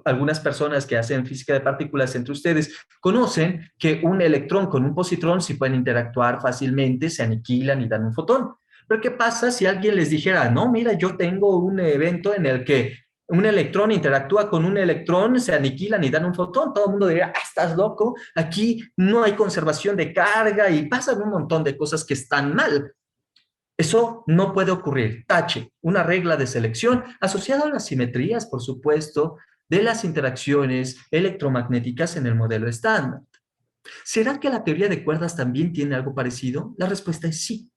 algunas personas que hacen física de partículas entre ustedes, conocen que un electrón con un positrón sí pueden interactuar fácilmente, se aniquilan y dan un fotón. Pero ¿qué pasa si alguien les dijera, no, mira, yo tengo un evento en el que un electrón interactúa con un electrón, se aniquilan y dan un fotón? Todo el mundo diría, ah, estás loco, aquí no hay conservación de carga y pasan un montón de cosas que están mal. Eso no puede ocurrir. Tache, una regla de selección asociada a las simetrías, por supuesto, de las interacciones electromagnéticas en el modelo estándar. ¿Será que la teoría de cuerdas también tiene algo parecido? La respuesta es sí.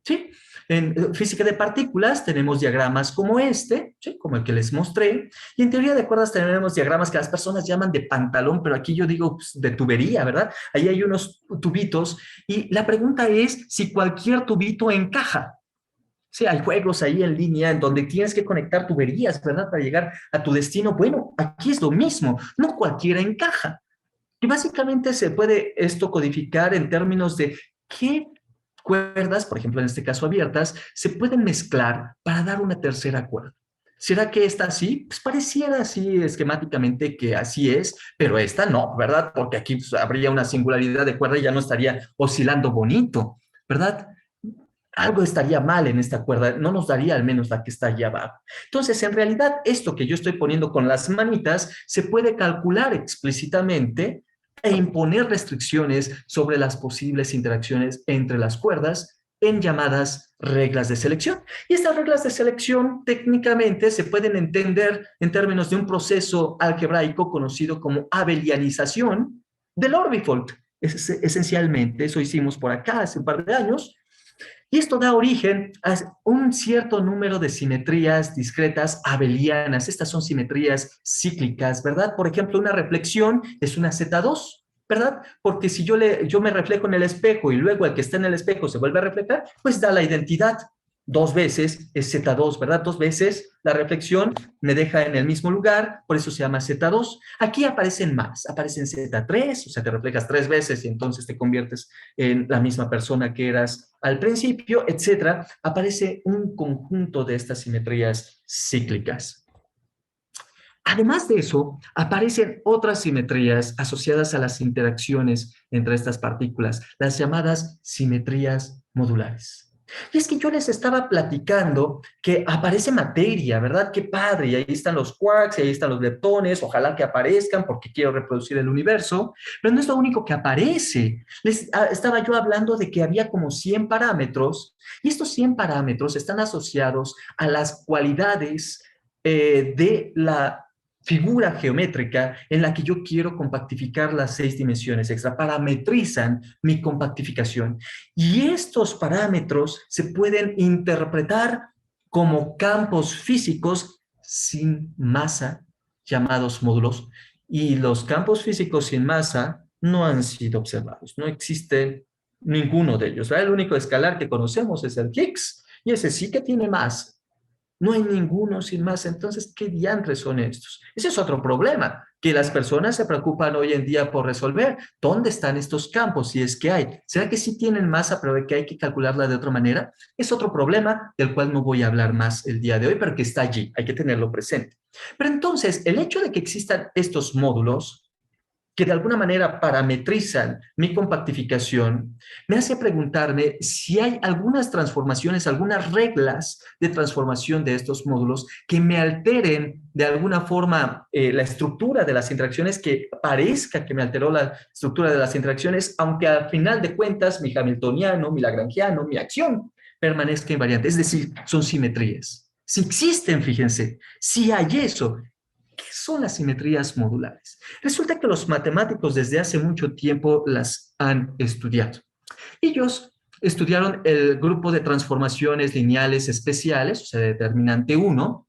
¿Sí? En física de partículas tenemos diagramas como este, ¿sí? Como el que les mostré, y en teoría de cuerdas tenemos diagramas que las personas llaman de pantalón, pero aquí yo digo pues, de tubería, ¿verdad? Ahí hay unos tubitos, y la pregunta es si cualquier tubito encaja. Sí, hay juegos ahí en línea en donde tienes que conectar tuberías, ¿verdad? Para llegar a tu destino. Bueno, aquí es lo mismo, no cualquiera encaja. Y básicamente se puede esto codificar en términos de qué cuerdas, por ejemplo, en este caso abiertas, se pueden mezclar para dar una tercera cuerda. ¿Será que esta sí? Pues pareciera así esquemáticamente que así es, pero esta no, ¿verdad? Porque aquí pues, habría una singularidad de cuerda y ya no estaría oscilando bonito, ¿verdad? Algo estaría mal en esta cuerda, no nos daría al menos la que está allá abajo. Entonces, en realidad, esto que yo estoy poniendo con las manitas se puede calcular explícitamente e imponer restricciones sobre las posibles interacciones entre las cuerdas en llamadas reglas de selección. Y estas reglas de selección técnicamente se pueden entender en términos de un proceso algebraico conocido como abelianización del orbifold. Esencialmente, eso hicimos por acá hace un par de años. Y esto da origen a un cierto número de simetrías discretas abelianas. Estas son simetrías cíclicas, ¿verdad? Por ejemplo, una reflexión es una Z2, ¿verdad? Porque si yo me reflejo en el espejo y luego el que está en el espejo se vuelve a reflejar, pues da la identidad. Dos veces es Z2, ¿verdad? Dos veces la reflexión me deja en el mismo lugar, por eso se llama Z2. Aquí aparecen más, aparecen Z3, o sea, te reflejas tres veces y entonces te conviertes en la misma persona que eras al principio, etcétera. Aparece un conjunto de estas simetrías cíclicas. Además de eso, aparecen otras simetrías asociadas a las interacciones entre estas partículas, las llamadas simetrías modulares. Y es que yo les estaba platicando que aparece materia, ¿verdad? Qué padre, y ahí están los quarks, y ahí están los leptones, ojalá que aparezcan porque quiero reproducir el universo, pero no es lo único que aparece. Estaba yo hablando de que había como 100 parámetros, y estos 100 parámetros están asociados a las cualidades de la figura geométrica en la que yo quiero compactificar las 6 dimensiones extra, parametrizan mi compactificación. Y estos parámetros se pueden interpretar como campos físicos sin masa, llamados módulos, y los campos físicos sin masa no han sido observados, no existe ninguno de ellos. El único escalar que conocemos es el Higgs, y ese sí que tiene masa. No hay ninguno sin masa. Entonces, ¿qué diantres son estos? Ese es otro problema que las personas se preocupan hoy en día por resolver. ¿Dónde están estos campos? Si es que hay. ¿Será que sí tienen masa, pero que hay que calcularla de otra manera? Es otro problema del cual no voy a hablar más el día de hoy, pero que está allí. Hay que tenerlo presente. Pero entonces, el hecho de que existan estos módulos que de alguna manera parametrizan mi compactificación, me hace preguntarme si hay algunas transformaciones, algunas reglas de transformación de estos módulos que me alteren de alguna forma la estructura de las interacciones, que parezca que me alteró la estructura de las interacciones, aunque al final de cuentas mi hamiltoniano, mi lagrangiano, mi acción permanezca invariante. Es decir, son simetrías. Si existen, fíjense, si hay eso, ¿qué son las simetrías modulares? Resulta que los matemáticos desde hace mucho tiempo las han estudiado. Ellos estudiaron el grupo de transformaciones lineales especiales, o sea, determinante 1,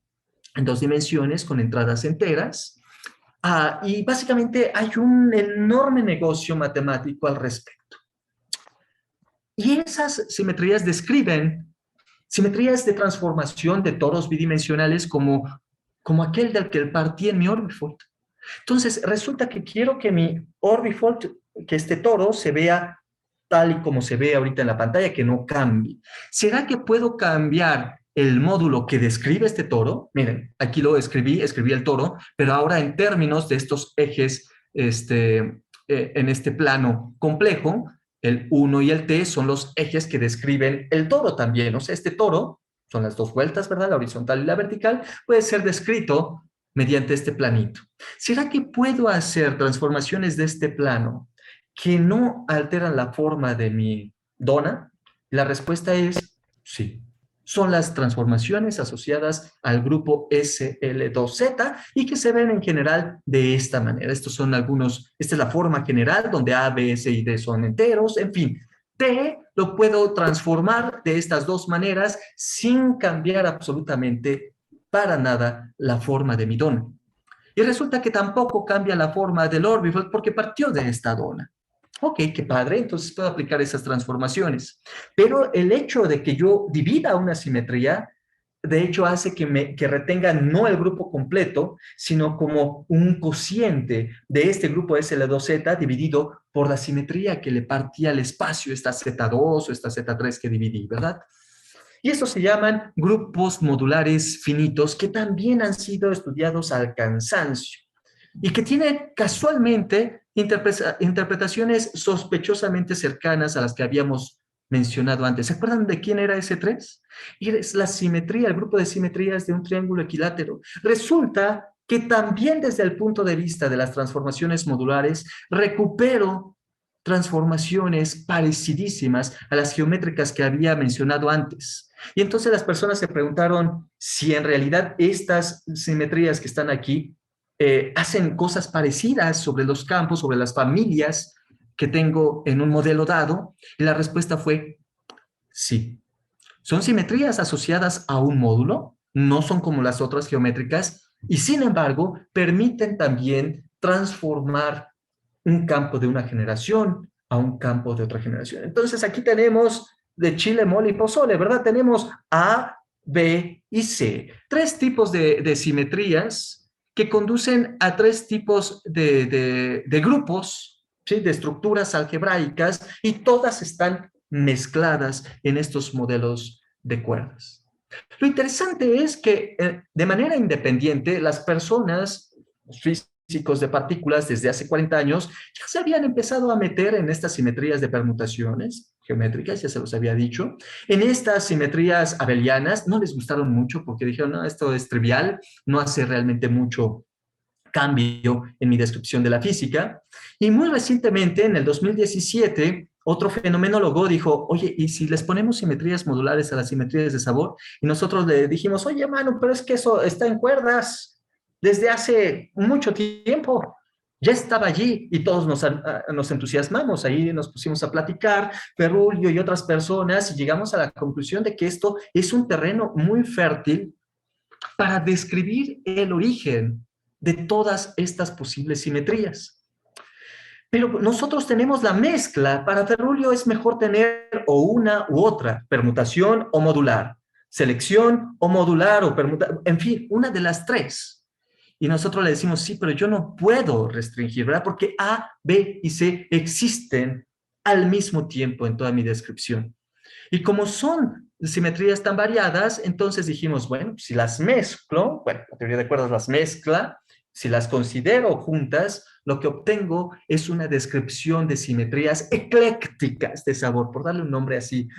en 2 dimensiones con entradas enteras, y básicamente hay un enorme negocio matemático al respecto. Y esas simetrías describen simetrías de transformación de toros bidimensionales como aquel del que partí en mi orbifold. Entonces, resulta que quiero que mi orbifold, que este toro se vea tal y como se ve ahorita en la pantalla, que no cambie. ¿Será que puedo cambiar el módulo que describe este toro? Miren, aquí lo escribí el toro, pero ahora en términos de estos ejes en este plano complejo, el 1 y el T son los ejes que describen el toro también. O sea, este toro, son las dos vueltas, ¿verdad? La horizontal y la vertical, puede ser descrito mediante este planito. ¿Será que puedo hacer transformaciones de este plano que no alteran la forma de mi dona? La respuesta es sí. Son las transformaciones asociadas al grupo SL2Z y que se ven en general de esta manera. Estos son algunos, esta es la forma general donde A, B, C y D son enteros, en fin. T lo puedo transformar de estas dos maneras sin cambiar absolutamente para nada la forma de mi dona. Y resulta que tampoco cambia la forma del orbifold porque partió de esta dona. Ok, qué padre, entonces puedo aplicar esas transformaciones. Pero el hecho de que yo divida una simetría, de hecho hace que retenga no el grupo completo, sino como un cociente de este grupo SL2Z dividido por la simetría que le partía al espacio, esta Z2 o esta Z3 que dividí, ¿verdad? Y estos se llaman grupos modulares finitos, que también han sido estudiados al cansancio y que tienen casualmente interpretaciones sospechosamente cercanas a las que habíamos mencionado antes. ¿Se acuerdan de quién era ese 3? Es la simetría, el grupo de simetrías de un triángulo equilátero. Resulta que también desde el punto de vista de las transformaciones modulares, recupero transformaciones parecidísimas a las geométricas que había mencionado antes. Y entonces las personas se preguntaron si en realidad estas simetrías que están aquí hacen cosas parecidas sobre los campos, sobre las familias que tengo en un modelo dado. Y la respuesta fue sí. Son simetrías asociadas a un módulo, no son como las otras geométricas, y sin embargo, permiten también transformar un campo de una generación a un campo de otra generación. Entonces, aquí tenemos de chile, mole y pozole, ¿verdad? Tenemos A, B y C. Tres tipos de simetrías que conducen a tres tipos de grupos, ¿sí? De estructuras algebraicas, y todas están mezcladas en estos modelos de cuerdas. Lo interesante es que de manera independiente las personas, los físicos de partículas desde hace 40 años, ya se habían empezado a meter en estas simetrías de permutaciones geométricas, ya se los había dicho. En estas simetrías abelianas no les gustaron mucho porque dijeron, no, esto es trivial, no hace realmente mucho cambio en mi descripción de la física. Y muy recientemente, en el 2017, otro fenomenólogo dijo, oye, ¿y si les ponemos simetrías modulares a las simetrías de sabor? Y nosotros le dijimos, oye, mano, pero es que eso está en cuerdas desde hace mucho tiempo. Ya estaba allí y todos nos entusiasmamos, ahí nos pusimos a platicar, Ferrulio y otras personas, y llegamos a la conclusión de que esto es un terreno muy fértil para describir el origen de todas estas posibles simetrías. Pero nosotros tenemos la mezcla. Para Ferrulio es mejor tener o una u otra, permutación o modular, selección o modular o permutar, en fin, una de las tres. Y nosotros le decimos, sí, pero yo no puedo restringir, ¿verdad? Porque A, B y C existen al mismo tiempo en toda mi descripción. Y como son simetrías tan variadas, entonces dijimos, bueno, si las mezclo, bueno, la teoría de cuerdas las mezcla, si las considero juntas, lo que obtengo es una descripción de simetrías eclécticas de sabor, por darle un nombre así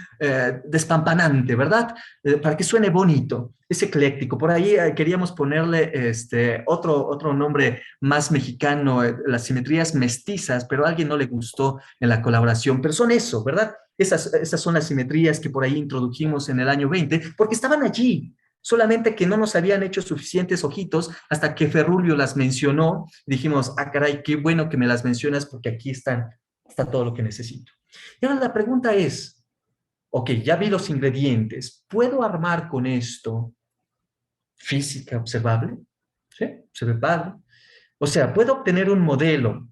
despampanante, ¿verdad? Para que suene bonito, es ecléctico. Por ahí queríamos ponerle otro nombre más mexicano, las simetrías mestizas, pero a alguien no le gustó en la colaboración, pero son eso, ¿verdad? Esas son las simetrías que por ahí introdujimos en el año 20, porque estaban allí, solamente que no nos habían hecho suficientes ojitos hasta que Ferrulio las mencionó. Dijimos, ah, caray, qué bueno que me las mencionas porque aquí está todo lo que necesito. Y ahora la pregunta es, ok, ya vi los ingredientes, ¿puedo armar con esto física observable? ¿Sí? Observable. O sea, puedo obtener un modelo,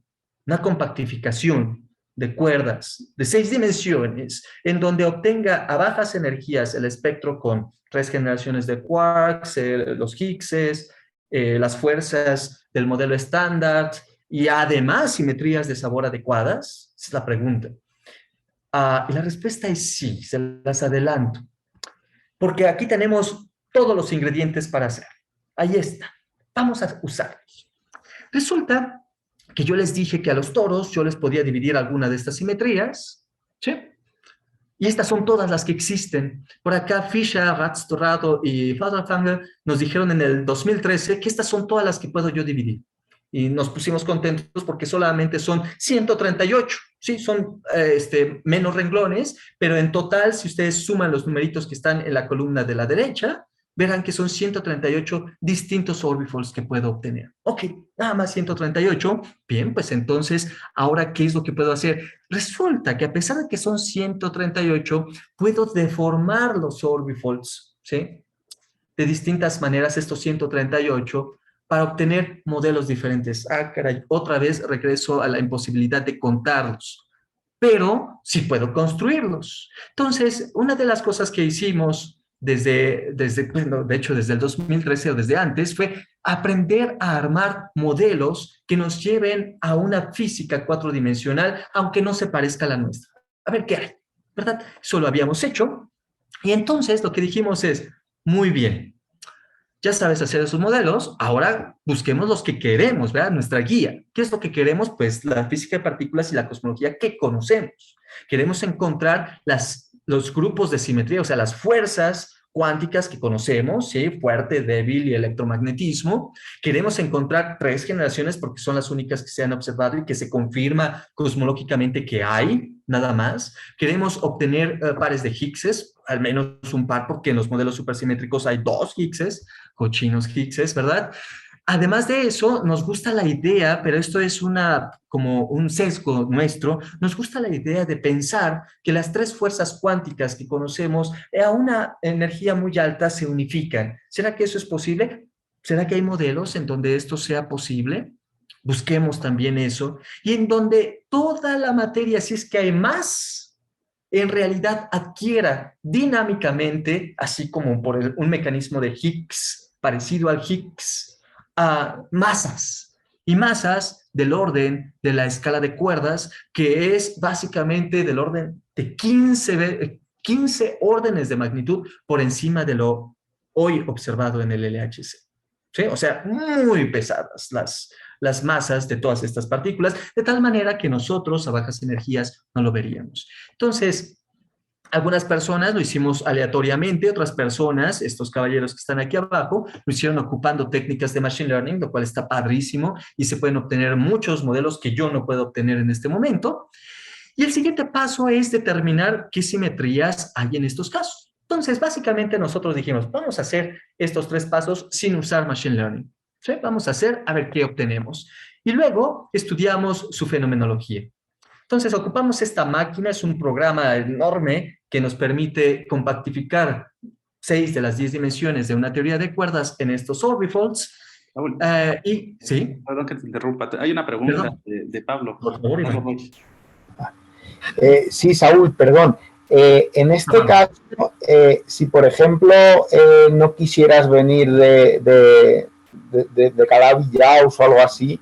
una compactificación de cuerdas de 6 dimensiones, en donde obtenga a bajas energías el espectro con 3 generaciones de quarks, los Higgses, las fuerzas del modelo estándar y además simetrías de sabor adecuadas. Esa es la pregunta. Y la respuesta es sí, se las adelanto, porque aquí tenemos todos los ingredientes para hacer. Ahí está. Vamos a usarlos. Resulta que yo les dije que a los toros yo les podía dividir alguna de estas simetrías, ¿sí? Y estas son todas las que existen. Por acá Fischer, Ratz-Torrado y Faderfanger nos dijeron en el 2013 que estas son todas las que puedo yo dividir. Y nos pusimos contentos porque solamente son 138, ¿sí? Son menos renglones, pero en total, si ustedes suman los numeritos que están en la columna de la derecha, verán que son 138 distintos orbifolds que puedo obtener. Ok, nada más 138. Bien, pues entonces, ¿ahora qué es lo que puedo hacer? Resulta que a pesar de que son 138, puedo deformar los orbifolds, ¿sí? De distintas maneras estos 138 para obtener modelos diferentes. Ah, caray, otra vez regreso a la imposibilidad de contarlos, pero sí puedo construirlos. Entonces, una de las cosas que hicimos bueno, de hecho, desde el 2013 o desde antes, fue aprender a armar modelos que nos lleven a una física cuatrodimensional, aunque no se parezca a la nuestra. A ver qué hay, ¿verdad? Eso lo habíamos hecho. Y entonces lo que dijimos es, muy bien, ya sabes hacer esos modelos, ahora busquemos los que queremos, ¿verdad? Nuestra guía. ¿Qué es lo que queremos? Pues la física de partículas y la cosmología que conocemos. Queremos encontrar los grupos de simetría, o sea, las fuerzas cuánticas que conocemos, ¿sí? Fuerte, débil y electromagnetismo. Queremos encontrar 3 generaciones porque son las únicas que se han observado y que se confirma cosmológicamente que hay, nada más. Queremos obtener pares de Higgses, al menos un par, porque en los modelos supersimétricos hay 2 Higgses, cochinos Higgses, ¿verdad? Además de eso, nos gusta la idea, pero esto es como un sesgo nuestro, nos gusta la idea de pensar que las tres fuerzas cuánticas que conocemos a una energía muy alta se unifican. ¿Será que eso es posible? ¿Será que hay modelos en donde esto sea posible? Busquemos también eso. Y en donde toda la materia, si es que hay más, en realidad adquiera dinámicamente, así como por un mecanismo de Higgs, parecido al Higgs, a masas y masas del orden de la escala de cuerdas, que es básicamente del orden de 15 órdenes de magnitud por encima de lo hoy observado en el LHC. ¿Sí? O sea, muy pesadas las masas de todas estas partículas, de tal manera que nosotros a bajas energías no lo veríamos. Entonces, algunas personas lo hicimos aleatoriamente, otras personas, estos caballeros que están aquí abajo, lo hicieron ocupando técnicas de Machine Learning, lo cual está padrísimo y se pueden obtener muchos modelos que yo no puedo obtener en este momento. Y el siguiente paso es determinar qué simetrías hay en estos casos. Entonces, básicamente nosotros dijimos, vamos a hacer estos tres pasos sin usar Machine Learning. ¿Sí? Vamos a hacer a ver qué obtenemos. Y luego estudiamos su fenomenología. Entonces, ocupamos esta máquina, es un programa enorme que nos permite compactificar 6 de las 10 dimensiones de una teoría de cuerdas en estos orbifolds.
Raúl,
¿Sí?
perdón que te interrumpa. Hay una pregunta
Perdón.
de Pablo.
Por favor,
Pablo
Iván.
Roch.
Sí, Saúl, perdón. En este caso, si por ejemplo no quisieras venir de Calabi-Yau o algo así,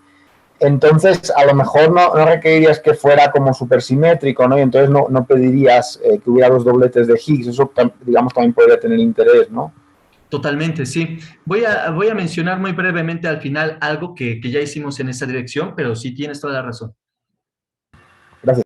entonces a lo mejor no requerirías que fuera como supersimétrico, ¿no? Y entonces no pedirías que hubiera los dobletes de Higgs. Eso, digamos, también podría tener interés, ¿no?
Totalmente, sí. Voy a mencionar muy brevemente al final algo que ya hicimos en esa dirección, pero sí tienes toda la razón.
Gracias.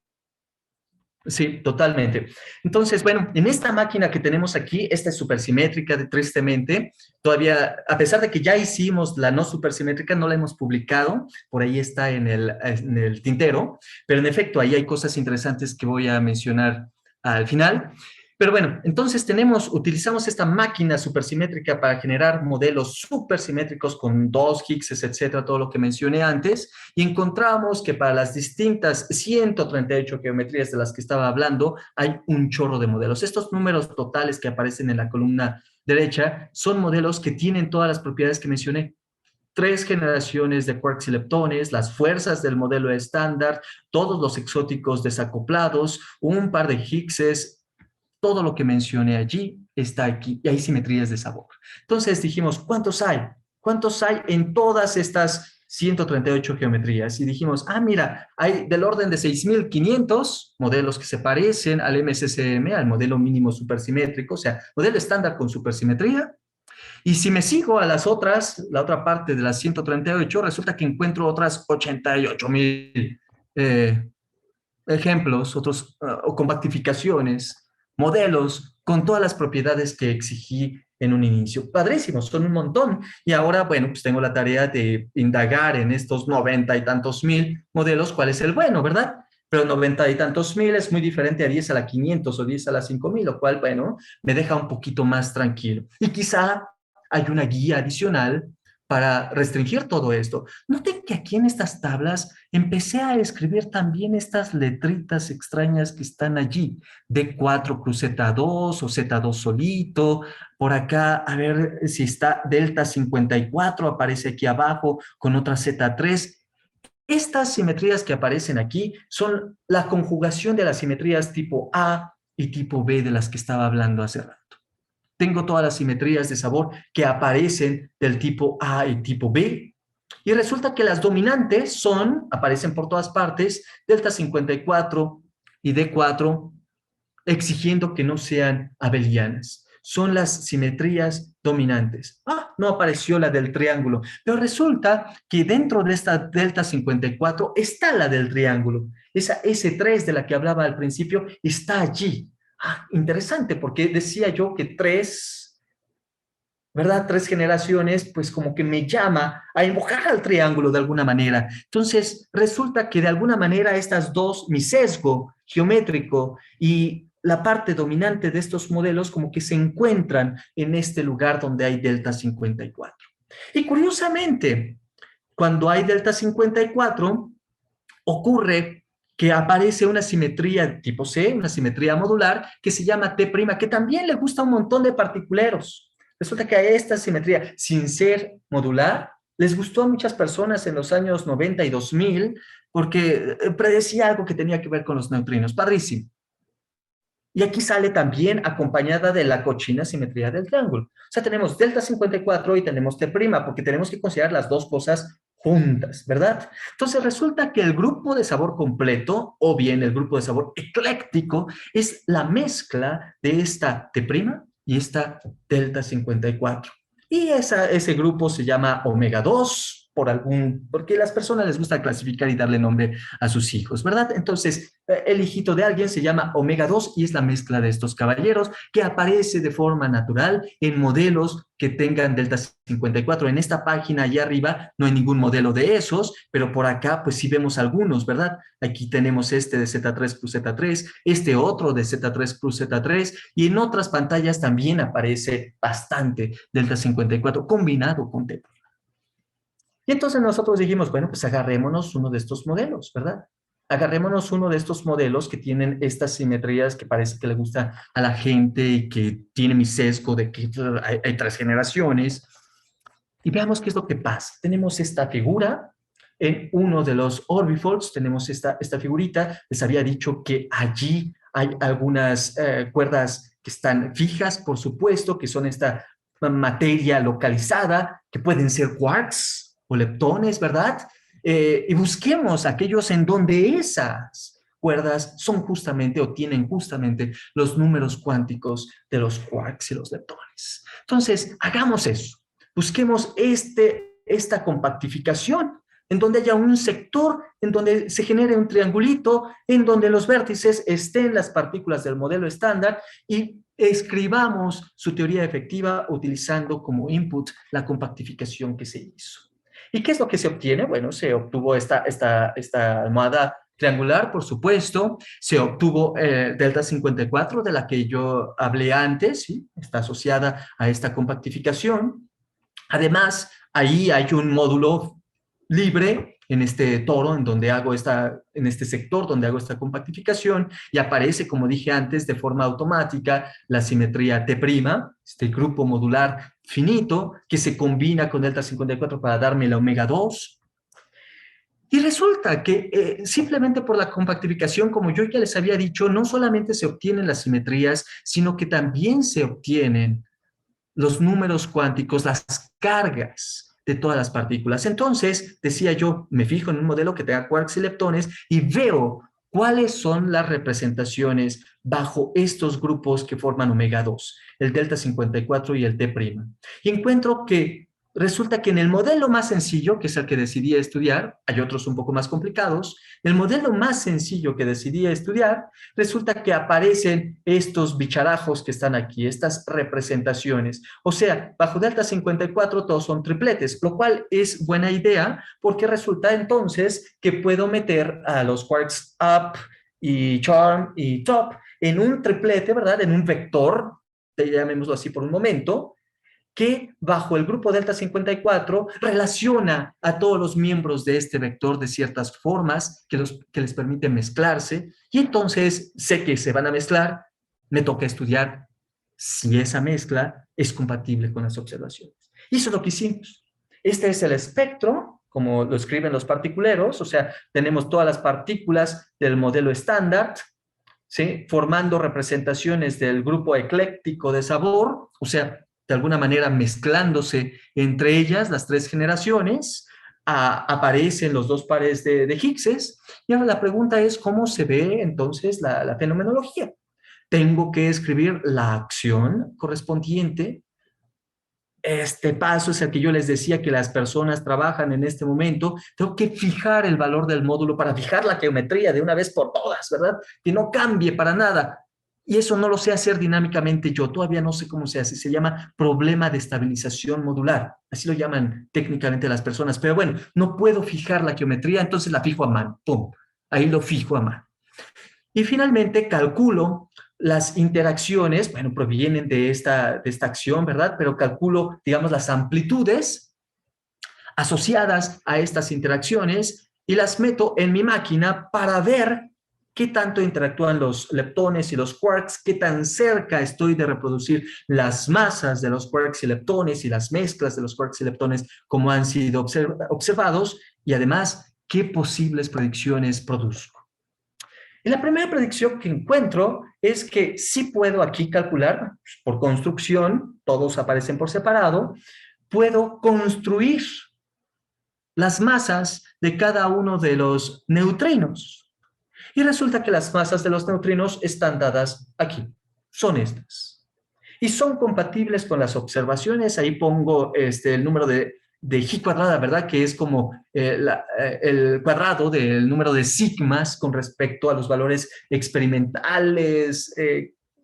Sí, totalmente. Entonces, bueno, en esta máquina que tenemos aquí, esta es supersimétrica, tristemente, todavía, a pesar de que ya hicimos la no supersimétrica, no la hemos publicado, por ahí está en el tintero, pero en efecto, ahí hay cosas interesantes que voy a mencionar al final. Pero bueno, entonces utilizamos esta máquina supersimétrica para generar modelos supersimétricos con 2 Higgs, etcétera, todo lo que mencioné antes, y encontramos que para las distintas 138 geometrías de las que estaba hablando, hay un chorro de modelos. Estos números totales que aparecen en la columna derecha son modelos que tienen todas las propiedades que mencioné. 3 generaciones de quarks y leptones, las fuerzas del modelo estándar, todos los exóticos desacoplados, un par de Higgses, todo lo que mencioné allí está aquí y hay simetrías de sabor. Entonces dijimos, ¿cuántos hay? ¿Cuántos hay en todas estas 138 geometrías? Y dijimos, mira, hay del orden de 6.500 modelos que se parecen al MSCM, al modelo mínimo supersimétrico, o sea, modelo estándar con supersimetría. Y si me sigo a las otras, la otra parte de las 138, resulta que encuentro otras 88.000 ejemplos, otros o compactificaciones, modelos con todas las propiedades que exigí en un inicio. Padrísimos, son un montón. Y ahora, bueno, pues tengo la tarea de indagar en estos 90 y tantos mil modelos cuál es el bueno, ¿verdad? Pero 90 y tantos mil es muy diferente a 10 a la 500 o 10 a la 5000, lo cual, bueno, me deja un poquito más tranquilo. Y quizá hay una guía adicional para restringir todo esto. Noten que aquí en estas tablas empecé a escribir también estas letritas extrañas que están allí, D4 plus Z2 o Z2 solito. Por acá, a ver si está delta 54, aparece aquí abajo con otra Z3. Estas simetrías que aparecen aquí son la conjugación de las simetrías tipo A y tipo B de las que estaba hablando hace rato. Tengo todas las simetrías de sabor que aparecen del tipo A y tipo B. Y resulta que las dominantes aparecen por todas partes, delta 54 y D4, exigiendo que no sean abelianas. Son las simetrías dominantes. No apareció la del triángulo, pero resulta que dentro de esta delta 54 está la del triángulo. Esa S3 de la que hablaba al principio está allí. Interesante, porque decía yo que 3, ¿verdad? 3 generaciones, pues como que me llama a invocar al triángulo de alguna manera. Entonces, resulta que de alguna manera estas dos, mi sesgo geométrico y la parte dominante de estos modelos como que se encuentran en este lugar donde hay delta 54. Y curiosamente, cuando hay delta 54, ocurre que aparece una simetría tipo C, una simetría modular, que se llama T', que también le gusta a un montón de particuleros. Resulta que a esta simetría, sin ser modular, les gustó a muchas personas en los años 90 y 2000, porque predecía algo que tenía que ver con los neutrinos. Padrísimo. Y aquí sale también acompañada de la cochina simetría del triángulo. O sea, tenemos delta 54 y tenemos T', porque tenemos que considerar las dos cosas juntas, ¿verdad? Entonces resulta que el grupo de sabor completo, o bien el grupo de sabor ecléctico, es la mezcla de esta T' y esta delta 54. Y ese grupo se llama omega 2, porque a las personas les gusta clasificar y darle nombre a sus hijos, ¿verdad? Entonces, el hijito de alguien se llama omega 2 y es la mezcla de estos caballeros que aparece de forma natural en modelos que tengan delta 54. En esta página allá arriba no hay ningún modelo de esos, pero por acá pues sí vemos algunos, ¿verdad? Aquí tenemos este de Z3 plus Z3, este otro de Z3 plus Z3, y en otras pantallas también aparece bastante delta 54 combinado con T'. Y entonces nosotros dijimos, bueno, pues agarrémonos uno de estos modelos, ¿verdad? Agarrémonos uno de estos modelos que tienen estas simetrías que parece que le gusta a la gente y que tiene mi sesgo de que hay tres generaciones. Y veamos qué es lo que pasa. Tenemos esta figura en uno de los orbifolds, tenemos esta figurita. Les había dicho que allí hay algunas cuerdas que están fijas, por supuesto, que son esta materia localizada, que pueden ser quarks o leptones, ¿verdad? Y busquemos aquellos en donde esas cuerdas son justamente o tienen justamente los números cuánticos de los quarks y los leptones. Entonces, hagamos eso. Busquemos esta compactificación, en donde haya un sector, en donde se genere un triangulito, en donde los vértices estén las partículas del modelo estándar y escribamos su teoría efectiva utilizando como input la compactificación que se hizo. ¿Y qué es lo que se obtiene? Bueno, se obtuvo esta almohada triangular, por supuesto. Se obtuvo delta 54, de la que yo hablé antes, ¿sí? Está asociada a esta compactificación. Además, ahí hay un módulo libre en este toro, en este sector donde hago esta compactificación, y aparece, como dije antes, de forma automática la simetría T', este grupo modular finito, que se combina con delta 54 para darme la omega 2. Y resulta que simplemente por la compactificación, como yo ya les había dicho, no solamente se obtienen las simetrías, sino que también se obtienen los números cuánticos, las cargas de todas las partículas. Entonces, decía yo, me fijo en un modelo que tenga quarks y leptones y veo cuáles son las representaciones bajo estos grupos que forman omega 2, el delta 54 y el T'. Y encuentro que resulta que en el modelo más sencillo, que es el que decidí estudiar, hay otros un poco más complicados, el modelo más sencillo que decidí estudiar, resulta que aparecen estos bicharajos que están aquí, estas representaciones. O sea, bajo delta 54 todos son tripletes, lo cual es buena idea porque resulta entonces que puedo meter a los quarks up y charm y top en un triplete, ¿verdad? En un vector, llamémoslo así por un momento, que bajo el grupo delta 54 relaciona a todos los miembros de este vector de ciertas formas que les permiten mezclarse, y entonces sé que se van a mezclar, me toca estudiar si esa mezcla es compatible con las observaciones. Y eso es lo que hicimos. Este es el espectro, como lo escriben los particuleros, o sea, tenemos todas las partículas del modelo estándar, ¿sí? Formando representaciones del grupo ecléctico de sabor, o sea, de alguna manera mezclándose entre ellas las tres generaciones, aparecen los dos pares de Higgses, y ahora la pregunta es cómo se ve entonces la fenomenología. Tengo que escribir la acción correspondiente. Este paso es el que yo les decía que las personas trabajan en este momento. Tengo que fijar el valor del módulo para fijar la geometría de una vez por todas, ¿verdad? Que no cambie para nada. Y eso no lo sé hacer dinámicamente yo, todavía no sé cómo se hace, se llama problema de estabilización modular, así lo llaman técnicamente las personas, pero bueno, no puedo fijar la geometría, entonces la fijo a mano, ¡pum! Ahí lo fijo a mano. Y finalmente calculo las interacciones, bueno, provienen de esta acción, ¿verdad? Pero calculo, digamos, las amplitudes asociadas a estas interacciones y las meto en mi máquina para ver qué tanto interactúan los leptones y los quarks, qué tan cerca estoy de reproducir las masas de los quarks y leptones y las mezclas de los quarks y leptones como han sido observados, y además qué posibles predicciones produzco. Y la primera predicción que encuentro es que sí puedo aquí calcular, por construcción, todos aparecen por separado, puedo construir las masas de cada uno de los neutrinos. Y resulta que las masas de los neutrinos están dadas aquí, son estas. Y son compatibles con las observaciones, ahí pongo el número de G cuadrada, ¿verdad? Que es como el cuadrado del número de sigmas con respecto a los valores experimentales,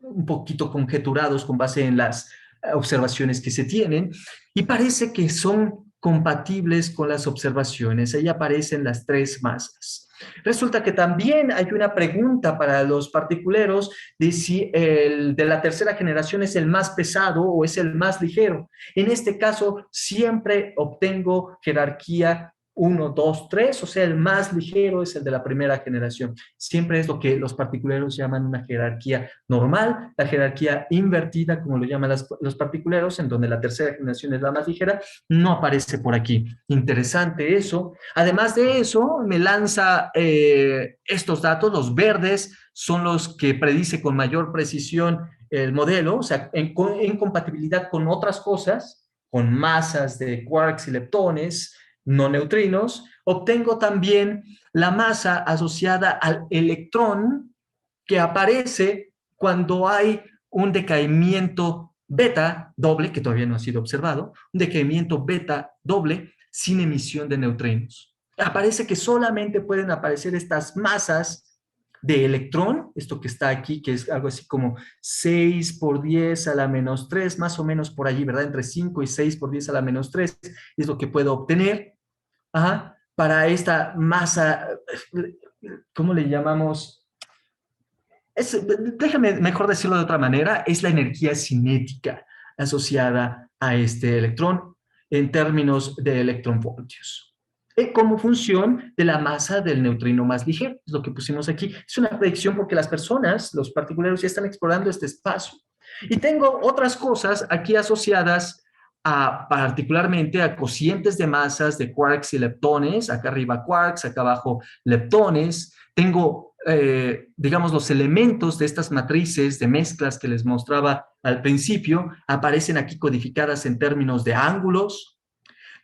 un poquito conjeturados con base en las observaciones que se tienen, y parece que son compatibles con las observaciones. Ahí aparecen las 3 masas. Resulta que también hay una pregunta para los particuleros de si el de la tercera generación es el más pesado o es el más ligero. En este caso, siempre obtengo jerarquía 1, 2, 3, o sea, el más ligero es el de la primera generación. Siempre es lo que los particulares llaman una jerarquía normal, la jerarquía invertida, como lo llaman los particulares, en donde la tercera generación es la más ligera, no aparece por aquí. Interesante eso. Además de eso, me lanza estos datos, los verdes son los que predice con mayor precisión el modelo, o sea, en compatibilidad con otras cosas, con masas de quarks y leptones, no neutrinos. Obtengo también la masa asociada al electrón que aparece cuando hay un decaimiento beta doble, que todavía no ha sido observado, un decaimiento beta doble sin emisión de neutrinos. Aparece que solamente pueden aparecer estas masas de electrón, esto que está aquí, que es algo así como 6 por 10 a la menos 3, más o menos por allí, ¿verdad? Entre 5 y 6 por 10 a la menos 3 es lo que puedo obtener. Ajá, para esta masa, ¿cómo le llamamos? Déjame mejor decirlo de otra manera, es la energía cinética asociada a este electrón en términos de electronvoltios. Como función de la masa del neutrino más ligero, es lo que pusimos aquí. Es una predicción porque las personas, los particulares, ya están explorando este espacio. Y tengo otras cosas aquí asociadas particularmente a cocientes de masas de quarks y leptones, acá arriba quarks, acá abajo leptones. Tengo, digamos, los elementos de estas matrices de mezclas que les mostraba al principio, aparecen aquí codificadas en términos de ángulos.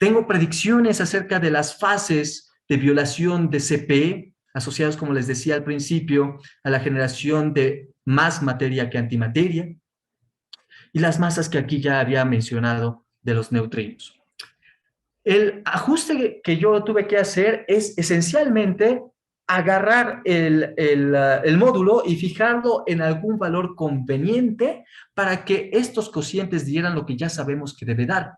Tengo predicciones acerca de las fases de violación de CP, asociadas, como les decía al principio, a la generación de más materia que antimateria, y las masas que aquí ya había mencionado de los neutrinos. El ajuste que yo tuve que hacer es esencialmente agarrar el módulo y fijarlo en algún valor conveniente para que estos cocientes dieran lo que ya sabemos que debe dar.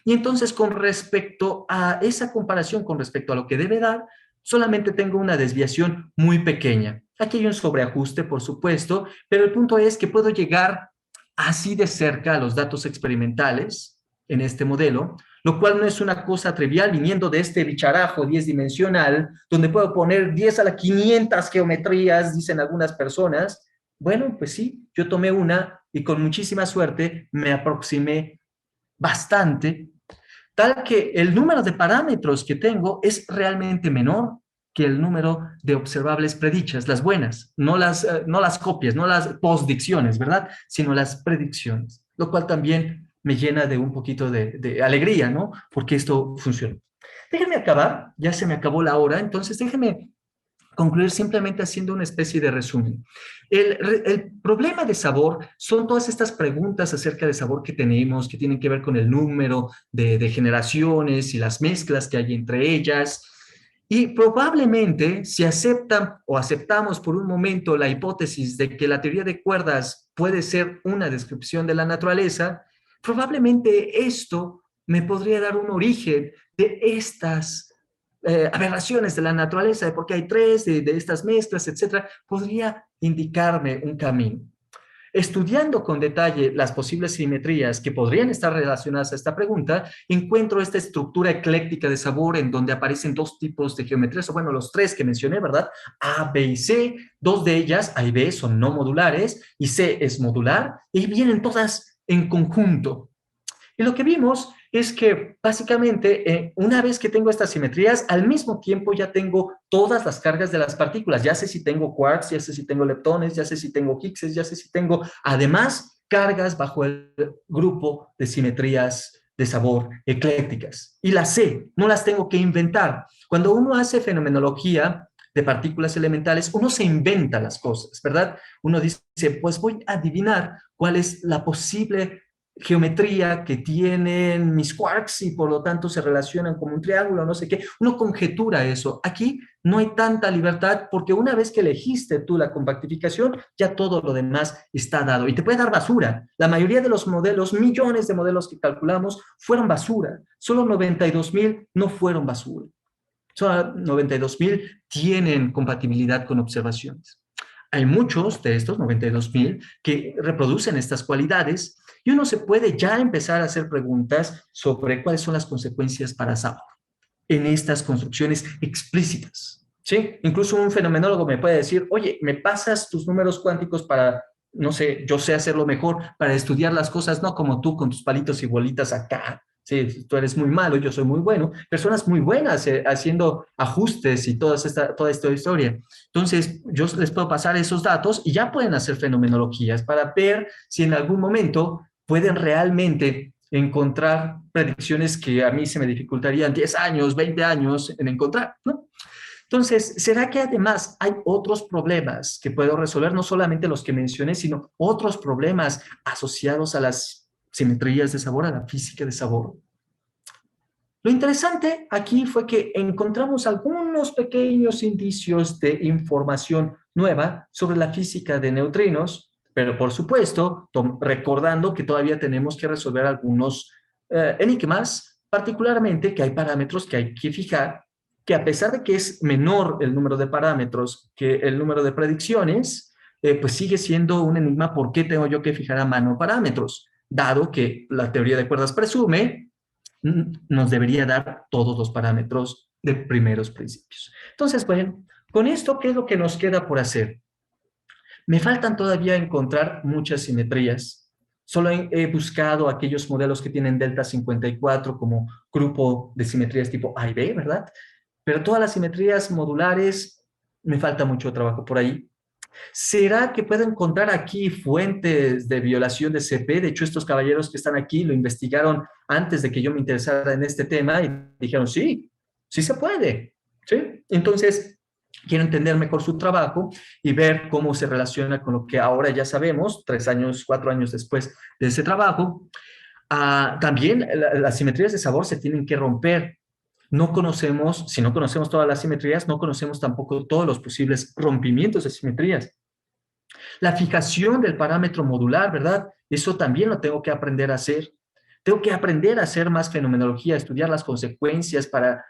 Y entonces, con respecto a esa comparación con respecto a lo que debe dar, solamente tengo una desviación muy pequeña. Aquí hay un sobreajuste, por supuesto, pero el punto es que puedo llegar así de cerca a los datos experimentales en este modelo, lo cual no es una cosa trivial viniendo de este bicharajo 10-dimensional, donde puedo poner 10 a la 500 geometrías, dicen algunas personas. Bueno, pues sí, yo tomé una y con muchísima suerte me aproximé bastante, tal que el número de parámetros que tengo es realmente menor que el número de observables predichas, las buenas, no las copias, no las postdicciones, ¿verdad? Sino las predicciones, lo cual también me llena de un poquito de alegría, ¿no? Porque esto funciona. Déjenme acabar, ya se me acabó la hora, entonces déjenme concluir simplemente haciendo una especie de resumen. El problema de sabor son todas estas preguntas acerca de sabor que tenemos, que tienen que ver con el número de generaciones y las mezclas que hay entre ellas. Y probablemente si aceptan o aceptamos por un momento la hipótesis de que la teoría de cuerdas puede ser una descripción de la naturaleza, probablemente esto me podría dar un origen de estas aberraciones de la naturaleza, de por qué hay 3, de estas mezclas, etcétera, podría indicarme un camino. Estudiando con detalle las posibles simetrías que podrían estar relacionadas a esta pregunta, encuentro esta estructura ecléctica de sabor en donde aparecen dos tipos de geometrías, o bueno, los tres que mencioné, ¿verdad? A, B y C. Dos de ellas, A y B, son no modulares y C es modular y vienen todas en conjunto. Y lo que vimos es que básicamente una vez que tengo estas simetrías, al mismo tiempo ya tengo todas las cargas de las partículas. Ya sé si tengo quarks, ya sé si tengo leptones, ya sé si tengo Higgses, ya sé si tengo además cargas bajo el grupo de simetrías de sabor eclécticas. Y las sé, no las tengo que inventar. Cuando uno hace fenomenología de partículas elementales, uno se inventa las cosas, ¿verdad? Uno dice, pues voy a adivinar cuál es la posible geometría que tienen mis quarks y por lo tanto se relacionan como un triángulo, no sé qué. Uno conjetura eso. Aquí no hay tanta libertad porque una vez que elegiste tú la compactificación, ya todo lo demás está dado. Y te puede dar basura. La mayoría de los modelos, millones de modelos que calculamos, fueron basura. Solo 92,000 no fueron basura. Solo 92,000 tienen compatibilidad con observaciones. Hay muchos de estos 92,000 que reproducen estas cualidades y uno se puede ya empezar a hacer preguntas sobre cuáles son las consecuencias para sabor en estas construcciones explícitas. ¿Sí? Incluso un fenomenólogo me puede decir, oye, ¿me pasas tus números cuánticos para, no sé, yo sé hacerlo mejor, para estudiar las cosas, no como tú con tus palitos y bolitas acá? Sí, tú eres muy malo, yo soy muy bueno. Personas muy buenas haciendo ajustes y toda esta historia. Entonces, yo les puedo pasar esos datos y ya pueden hacer fenomenologías para ver si en algún momento pueden realmente encontrar predicciones que a mí se me dificultarían 10 años, 20 años en encontrar, ¿no? Entonces, ¿será que además hay otros problemas que puedo resolver? No solamente los que mencioné, sino otros problemas asociados a las simetrías de sabor, a la física de sabor. Lo interesante aquí fue que encontramos algunos pequeños indicios de información nueva sobre la física de neutrinos, pero por supuesto, recordando que todavía tenemos que resolver algunos enigmas, particularmente que hay parámetros que hay que fijar, que a pesar de que es menor el número de parámetros que el número de predicciones, pues sigue siendo un enigma por qué tengo yo que fijar a mano parámetros, dado que la teoría de cuerdas presume nos debería dar todos los parámetros de primeros principios. Entonces, bueno, con esto, ¿qué es lo que nos queda por hacer? Me faltan todavía encontrar muchas simetrías. Solo he buscado aquellos modelos que tienen delta 54 como grupo de simetrías tipo A y B, ¿verdad? Pero todas las simetrías modulares, me falta mucho trabajo por ahí. ¿Será que puedo encontrar aquí fuentes de violación de CP? De hecho, estos caballeros que están aquí lo investigaron antes de que yo me interesara en este tema y dijeron, sí, sí se puede. ¿Sí? Entonces, quiero entender mejor su trabajo y ver cómo se relaciona con lo que ahora ya sabemos, 3 años, 4 años después de ese trabajo. También las simetrías de sabor se tienen que romper. No conocemos, si no conocemos todas las simetrías, no conocemos tampoco todos los posibles rompimientos de simetrías. La fijación del parámetro modular, ¿verdad? Eso también lo tengo que aprender a hacer. Tengo que aprender a hacer más fenomenología, estudiar las consecuencias para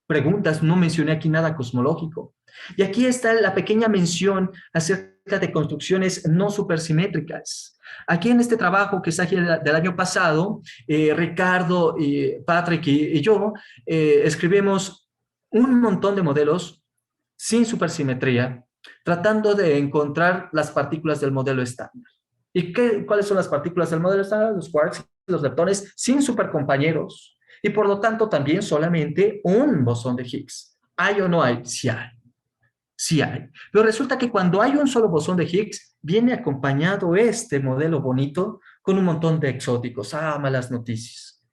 preguntas. No mencioné aquí nada cosmológico. Y aquí está la pequeña mención acerca de construcciones no supersimétricas. Aquí en este trabajo que está aquí del año pasado, Ricardo, Patrick y yo escribimos un montón de modelos sin supersimetría, tratando de encontrar las partículas del modelo estándar. ¿Y cuáles son las partículas del modelo estándar? Los quarks y los leptones sin supercompañeros. Y por lo tanto también solamente un bosón de Higgs. ¿Hay o no hay? Sí hay. Sí hay. Pero resulta que cuando hay un solo bosón de Higgs, viene acompañado este modelo bonito con un montón de exóticos. Malas noticias.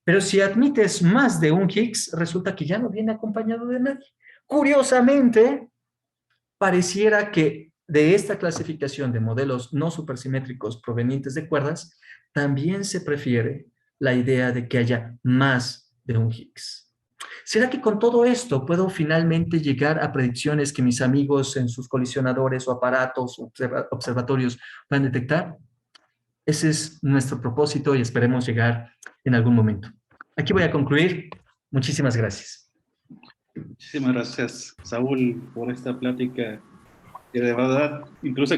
Pero si admites más de un Higgs, resulta que ya no viene acompañado de nadie. Curiosamente, pareciera que de esta clasificación de modelos no supersimétricos provenientes de cuerdas, también se prefiere la idea de que haya más de un Higgs. ¿Será que con todo esto puedo finalmente llegar a predicciones que mis amigos en sus colisionadores o aparatos o observatorios puedan detectar? Ese es nuestro propósito y esperemos llegar en algún momento. Aquí voy a concluir. Muchísimas gracias.
Muchísimas gracias, Saúl, por esta plática que de verdad, incluso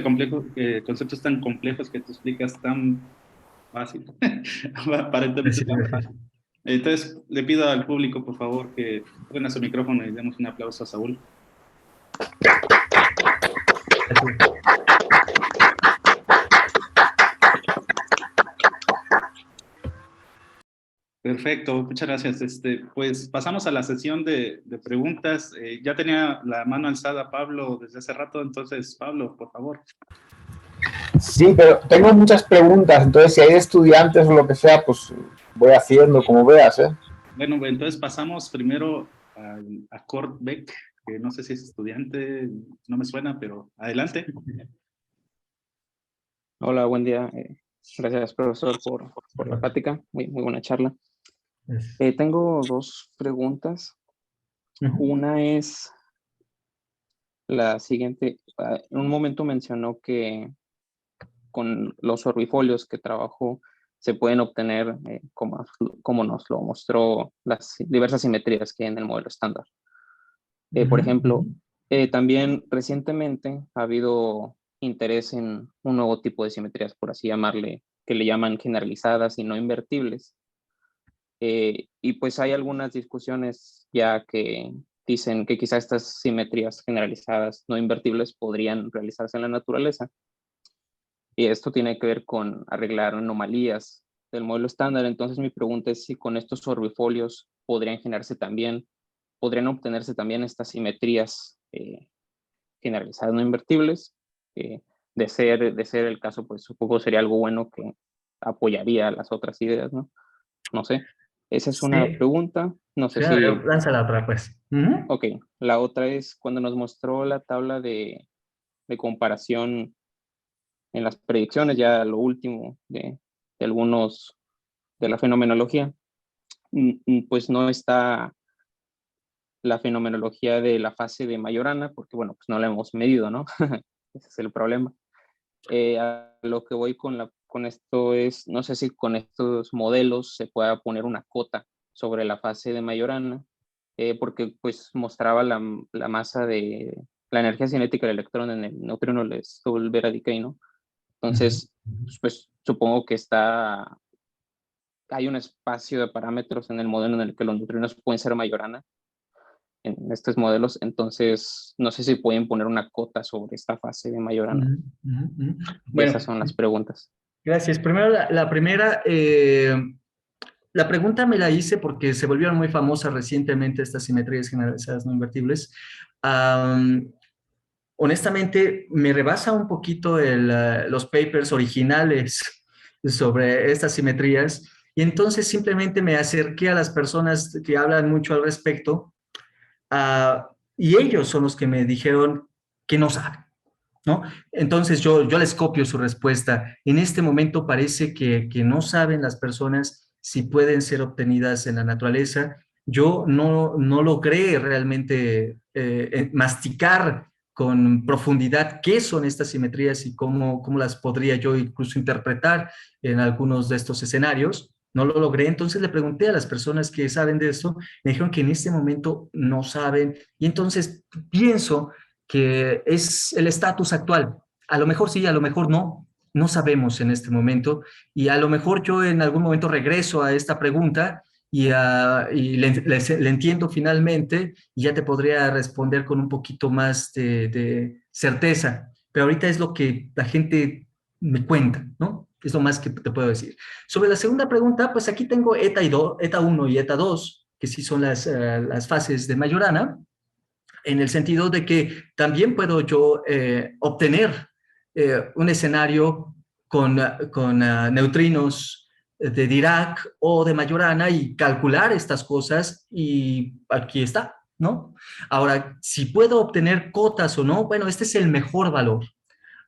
conceptos tan complejos que tú explicas tan fácil, aparentemente tan fácil. Entonces, le pido al público, por favor, que prenda su micrófono y demos un aplauso a Saúl. Perfecto, muchas gracias. Pues pasamos a la sesión de preguntas. Ya tenía la mano alzada Pablo desde hace rato, entonces, Pablo, por favor.
Sí, pero tengo muchas preguntas, entonces si hay estudiantes o lo que sea, pues voy haciendo como veas, ¿eh?
Bueno, entonces pasamos primero a Kurt Beck, que no sé si es estudiante, no me suena, pero adelante.
Hola, buen día. Gracias, profesor, por la plática. Muy buena charla. Tengo dos preguntas. Una es la siguiente. En un momento mencionó que con los orbifolios que trabajó se pueden obtener, como nos lo mostró, las diversas simetrías que hay en el modelo estándar. Por ejemplo, también recientemente ha habido interés en un nuevo tipo de simetrías, por así llamarle, que le llaman generalizadas y no invertibles. Y pues hay algunas discusiones ya que dicen que quizá estas simetrías generalizadas no invertibles podrían realizarse en la naturaleza. Y esto tiene que ver con arreglar anomalías del modelo estándar. Entonces mi pregunta es si con estos orbifolios podrían obtenerse también estas simetrías generalizadas no invertibles. De ser el caso, pues supongo sería algo bueno que apoyaría las otras ideas, ¿no? No sé. Esa es una
Sí.
pregunta. No sé
Sí,
si...
lanza la otra, pues.
Ok. La otra es cuando nos mostró la tabla de comparación en las predicciones, ya lo último de algunos de la fenomenología, pues no está la fenomenología de la fase de Majorana, porque bueno, pues no la hemos medido, ¿no? Ese es el problema. A lo que voy con esto es, no sé si con estos modelos se pueda poner una cota sobre la fase de Majorana, porque pues mostraba la masa de la energía cinética del electrón en el neutrino les Vera decay, ¿no? Entonces, pues supongo que hay un espacio de parámetros en el modelo en el que los neutrinos pueden ser Majorana en estos modelos, entonces no sé si pueden poner una cota sobre esta fase de Majorana.
Bueno,
Esas son las preguntas.
gracias. Primero, la primera, la pregunta me la hice porque se volvieron muy famosas recientemente estas simetrías generalizadas no invertibles. Honestamente, me rebasa un poquito los papers originales sobre estas simetrías y entonces simplemente me acerqué a las personas que hablan mucho al respecto y ellos son los que me dijeron que no saben, ¿no? Entonces yo les copio su respuesta. En este momento parece que no saben las personas si pueden ser obtenidas en la naturaleza. Yo no logré realmente masticar con profundidad qué son estas simetrías y cómo las podría yo incluso interpretar en algunos de estos escenarios. No lo logré, entonces le pregunté a las personas que saben de esto, me dijeron que en este momento no saben, y entonces pienso que es el estatus actual. A lo mejor sí, a lo mejor no, no sabemos en este momento, y a lo mejor yo en algún momento regreso a esta pregunta y le entiendo finalmente y ya te podría responder con un poquito más de certeza, pero ahorita es lo que la gente me cuenta, ¿no? Es lo más que te puedo decir. Sobre la segunda pregunta, pues aquí tengo eta 1 y eta 2, que sí son las fases de Majorana, en el sentido de que también puedo yo obtener un escenario con neutrinos de Dirac o de Majorana y calcular estas cosas y aquí está, ¿no? Ahora, si puedo obtener cotas o no, bueno, este es el mejor valor.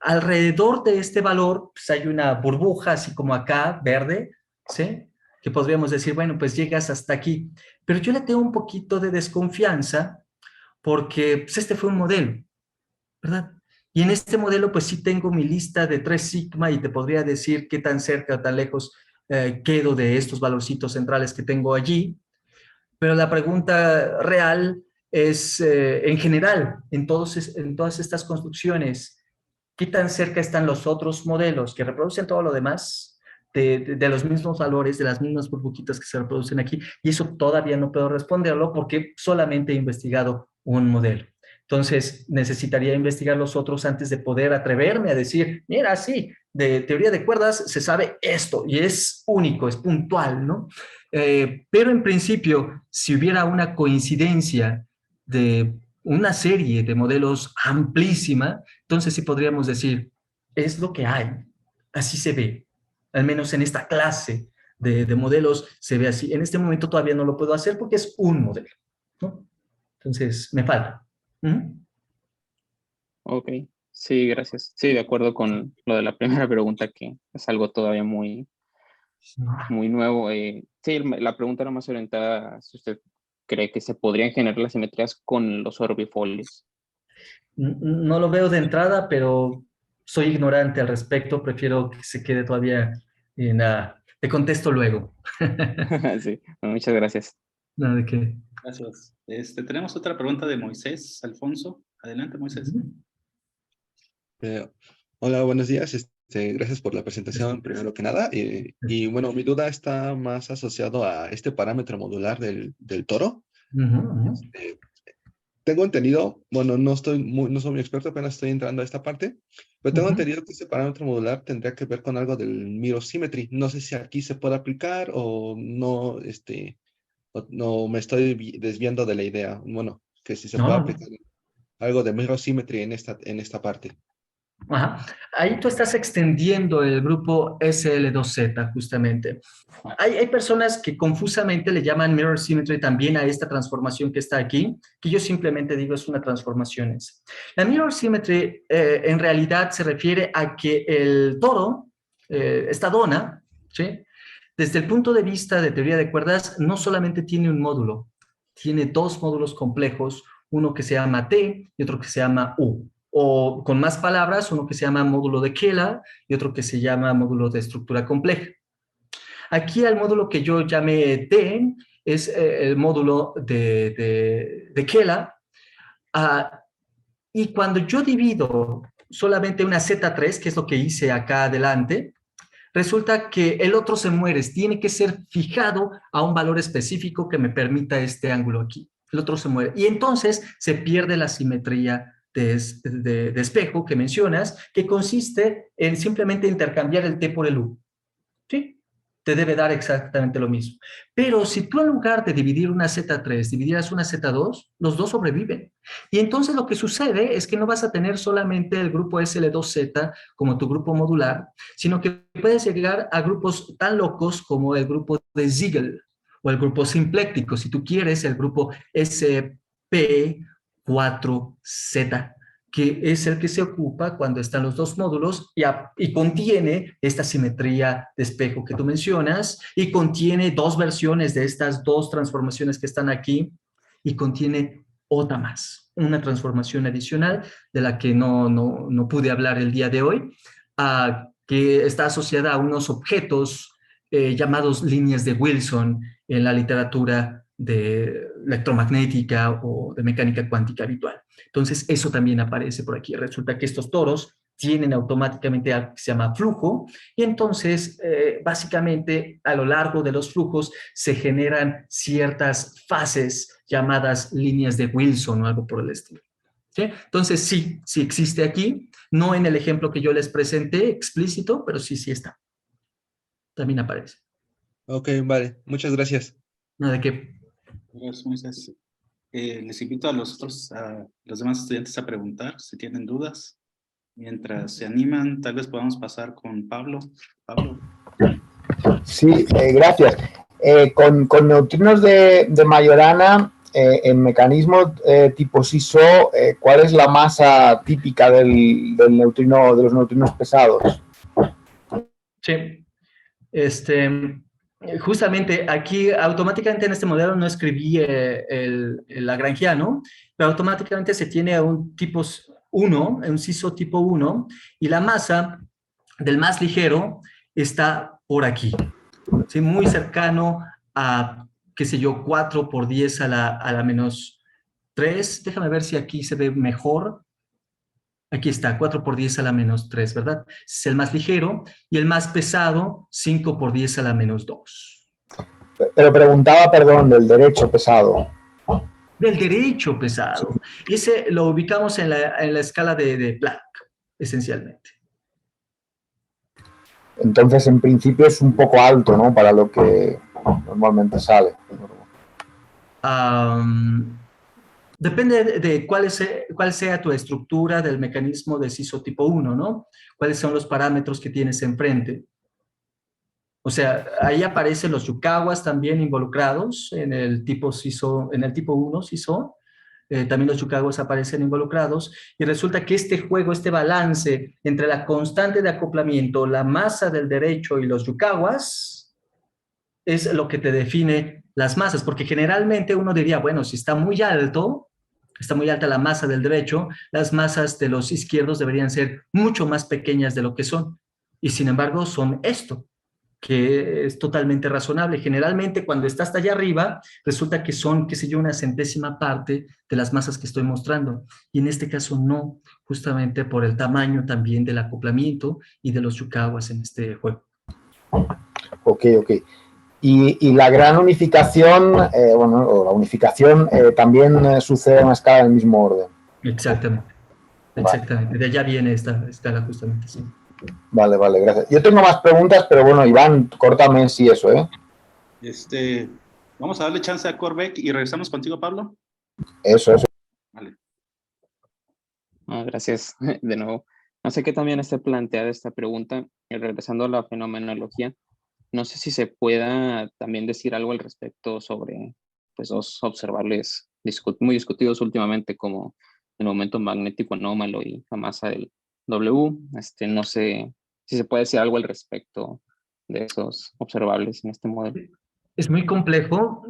Alrededor de este valor pues hay una burbuja, así como acá, verde, ¿sí? Que podríamos decir, bueno, pues llegas hasta aquí. Pero yo le tengo un poquito de desconfianza porque pues, este fue un modelo, ¿verdad? Y en este modelo, pues sí tengo mi lista de 3 sigma y te podría decir qué tan cerca o tan lejos quedo de estos valorcitos centrales que tengo allí. Pero la pregunta real es, en general, en todas estas construcciones, qué tan cerca están los otros modelos que reproducen todo lo demás de los mismos valores, de las mismas burbujitas que se reproducen aquí, y eso todavía no puedo responderlo porque solamente he investigado un modelo. Entonces, necesitaría investigar los otros antes de poder atreverme a decir, mira, sí, de teoría de cuerdas se sabe esto, y es único, es puntual, ¿no? Pero en principio, si hubiera una coincidencia de una serie de modelos amplísima, entonces sí podríamos decir, es lo que hay, así se ve, al menos en esta clase de modelos se ve así. En este momento todavía no lo puedo hacer porque es un modelo, ¿no? Entonces, me falta.
Ok, sí, gracias. Sí, de acuerdo con lo de la primera pregunta, que es algo todavía muy, muy nuevo. Sí, la pregunta era más orientada a si usted cree que se podrían generar las simetrías con los orbifolios.
No lo veo de entrada, pero soy ignorante al respecto, prefiero que se quede todavía en te contesto luego.
Sí, bueno, muchas gracias.
Nada de qué.
Gracias. Tenemos otra pregunta de Moisés Alfonso. Adelante, Moisés.
Eh, Hola, buenos días. Gracias por la presentación, primero que nada. Y bueno, mi duda está más asociado a este parámetro modular del toro. Tengo entendido, bueno, no soy muy experto, apenas estoy entrando a esta parte, pero tengo entendido que este parámetro modular tendría que ver con algo del mirror symmetry. No sé si aquí se puede aplicar o no, no me estoy desviando de la idea. Bueno, que si se
No,
puede
no.
aplicar algo de mirror symmetry en esta parte.
Ajá. Ahí tú estás extendiendo el grupo SL2Z, justamente. Hay personas que confusamente le llaman mirror symmetry también a esta transformación que está aquí, que yo simplemente digo es una transformación. La mirror symmetry en realidad se refiere a que el toro, esta dona, ¿sí? Desde el punto de vista de teoría de cuerdas, no solamente tiene un módulo, tiene dos módulos complejos, uno que se llama T y otro que se llama U. O con más palabras, uno que se llama módulo de Kela y otro que se llama módulo de estructura compleja. Aquí el módulo que yo llamé T es el módulo de Kela. Y cuando yo divido solamente una Z3, que es lo que hice acá adelante, resulta que el otro se muere, tiene que ser fijado a un valor específico que me permita este ángulo aquí. El otro se muere. Y entonces se pierde la simetría de espejo que mencionas, que consiste en simplemente intercambiar el T por el U. ¿Sí? Te debe dar exactamente lo mismo. Pero si tú en lugar de dividir una Z3, dividieras una Z2, los dos sobreviven. Y entonces lo que sucede es que no vas a tener solamente el grupo SL2Z como tu grupo modular, sino que puedes llegar a grupos tan locos como el grupo de Siegel o el grupo simpléctico, si tú quieres, el grupo SP4Z, que es el que se ocupa cuando están los dos módulos y contiene esta simetría de espejo que tú mencionas y contiene dos versiones de estas dos transformaciones que están aquí y contiene otra más, una transformación adicional de la que no pude hablar el día de hoy, que está asociada a unos objetos llamados líneas de Wilson en la literatura de electromagnética o de mecánica cuántica habitual. Entonces, eso también aparece por aquí. Resulta que estos toros tienen automáticamente algo que se llama flujo y entonces, básicamente, a lo largo de los flujos se generan ciertas fases llamadas líneas de Wilson o algo por el estilo. ¿Sí? Entonces, sí existe aquí, no en el ejemplo que yo les presenté explícito, pero sí está. También aparece.
Ok, vale. Muchas gracias.
Nada de qué.
Gracias, Moisés. Les invito a los demás estudiantes a preguntar si tienen dudas. Mientras se animan, tal vez podamos pasar con Pablo. Pablo.
Sí, gracias. Con neutrinos de Majorana, en mecanismos tipo SISO, ¿cuál es la masa típica del neutrino, de los neutrinos pesados?
Sí. Justamente aquí automáticamente en este modelo no escribí el lagrangiano, pero automáticamente se tiene un tipo 1, un SISO tipo 1, y la masa del más ligero está por aquí, ¿sí? Muy cercano a, qué sé yo, 4 por 10 a la menos 3, déjame ver si aquí se ve mejor. Aquí está, 4 por 10 a la menos 3, ¿verdad? Es el más ligero. Y el más pesado, 5 por 10 a la menos 2.
Pero preguntaba, perdón, del derecho pesado.
Del derecho pesado. Ese lo ubicamos en la escala de Planck, esencialmente.
Entonces, en principio es un poco alto, ¿no? Para lo que normalmente sale.
Depende de cuál sea tu estructura del mecanismo de SISO tipo 1, ¿no? ¿Cuáles son los parámetros que tienes enfrente? O sea, ahí aparecen los Yukawas también involucrados en el tipo SISO, en el tipo 1 SISO. También los Yukawas aparecen involucrados y resulta que este juego, este balance entre la constante de acoplamiento, la masa del derecho y los Yukawas es lo que te define las masas, porque generalmente uno diría, bueno, si está muy alta la masa del derecho, las masas de los izquierdos deberían ser mucho más pequeñas de lo que son. Y sin embargo son esto, que es totalmente razonable. Generalmente cuando está hasta allá arriba, resulta que son, qué sé yo, una centésima parte de las masas que estoy mostrando. Y en este caso no, justamente por el tamaño también del acoplamiento y de los Yukawas en este juego.
Ok. Y la gran unificación, o la unificación también sucede en una escala del mismo orden.
Exactamente. De allá viene esta escala justamente, sí.
Vale, gracias. Yo tengo más preguntas, pero bueno, Iván, córtame si eso, ¿eh?
Vamos a darle chance a Corbec y regresamos contigo, Pablo.
Eso.
Vale.
Gracias de nuevo. No sé qué también esté planteada esta pregunta, regresando a la fenomenología. No sé si se pueda también decir algo al respecto sobre pues, dos observables muy discutidos últimamente, como el momento magnético anómalo y la masa del W. No sé si se puede decir algo al respecto de esos observables en este modelo.
Es muy complejo,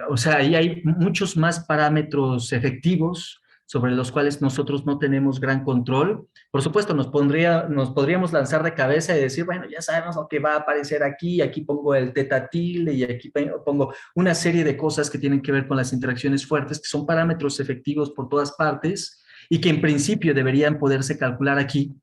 o sea, ahí hay muchos más parámetros efectivos sobre los cuales nosotros no tenemos gran control. Por supuesto, nos podríamos lanzar de cabeza y decir, bueno, ya sabemos lo que va a aparecer aquí pongo el teta tilde y aquí pongo una serie de cosas que tienen que ver con las interacciones fuertes, que son parámetros efectivos por todas partes y que en principio deberían poderse calcular aquí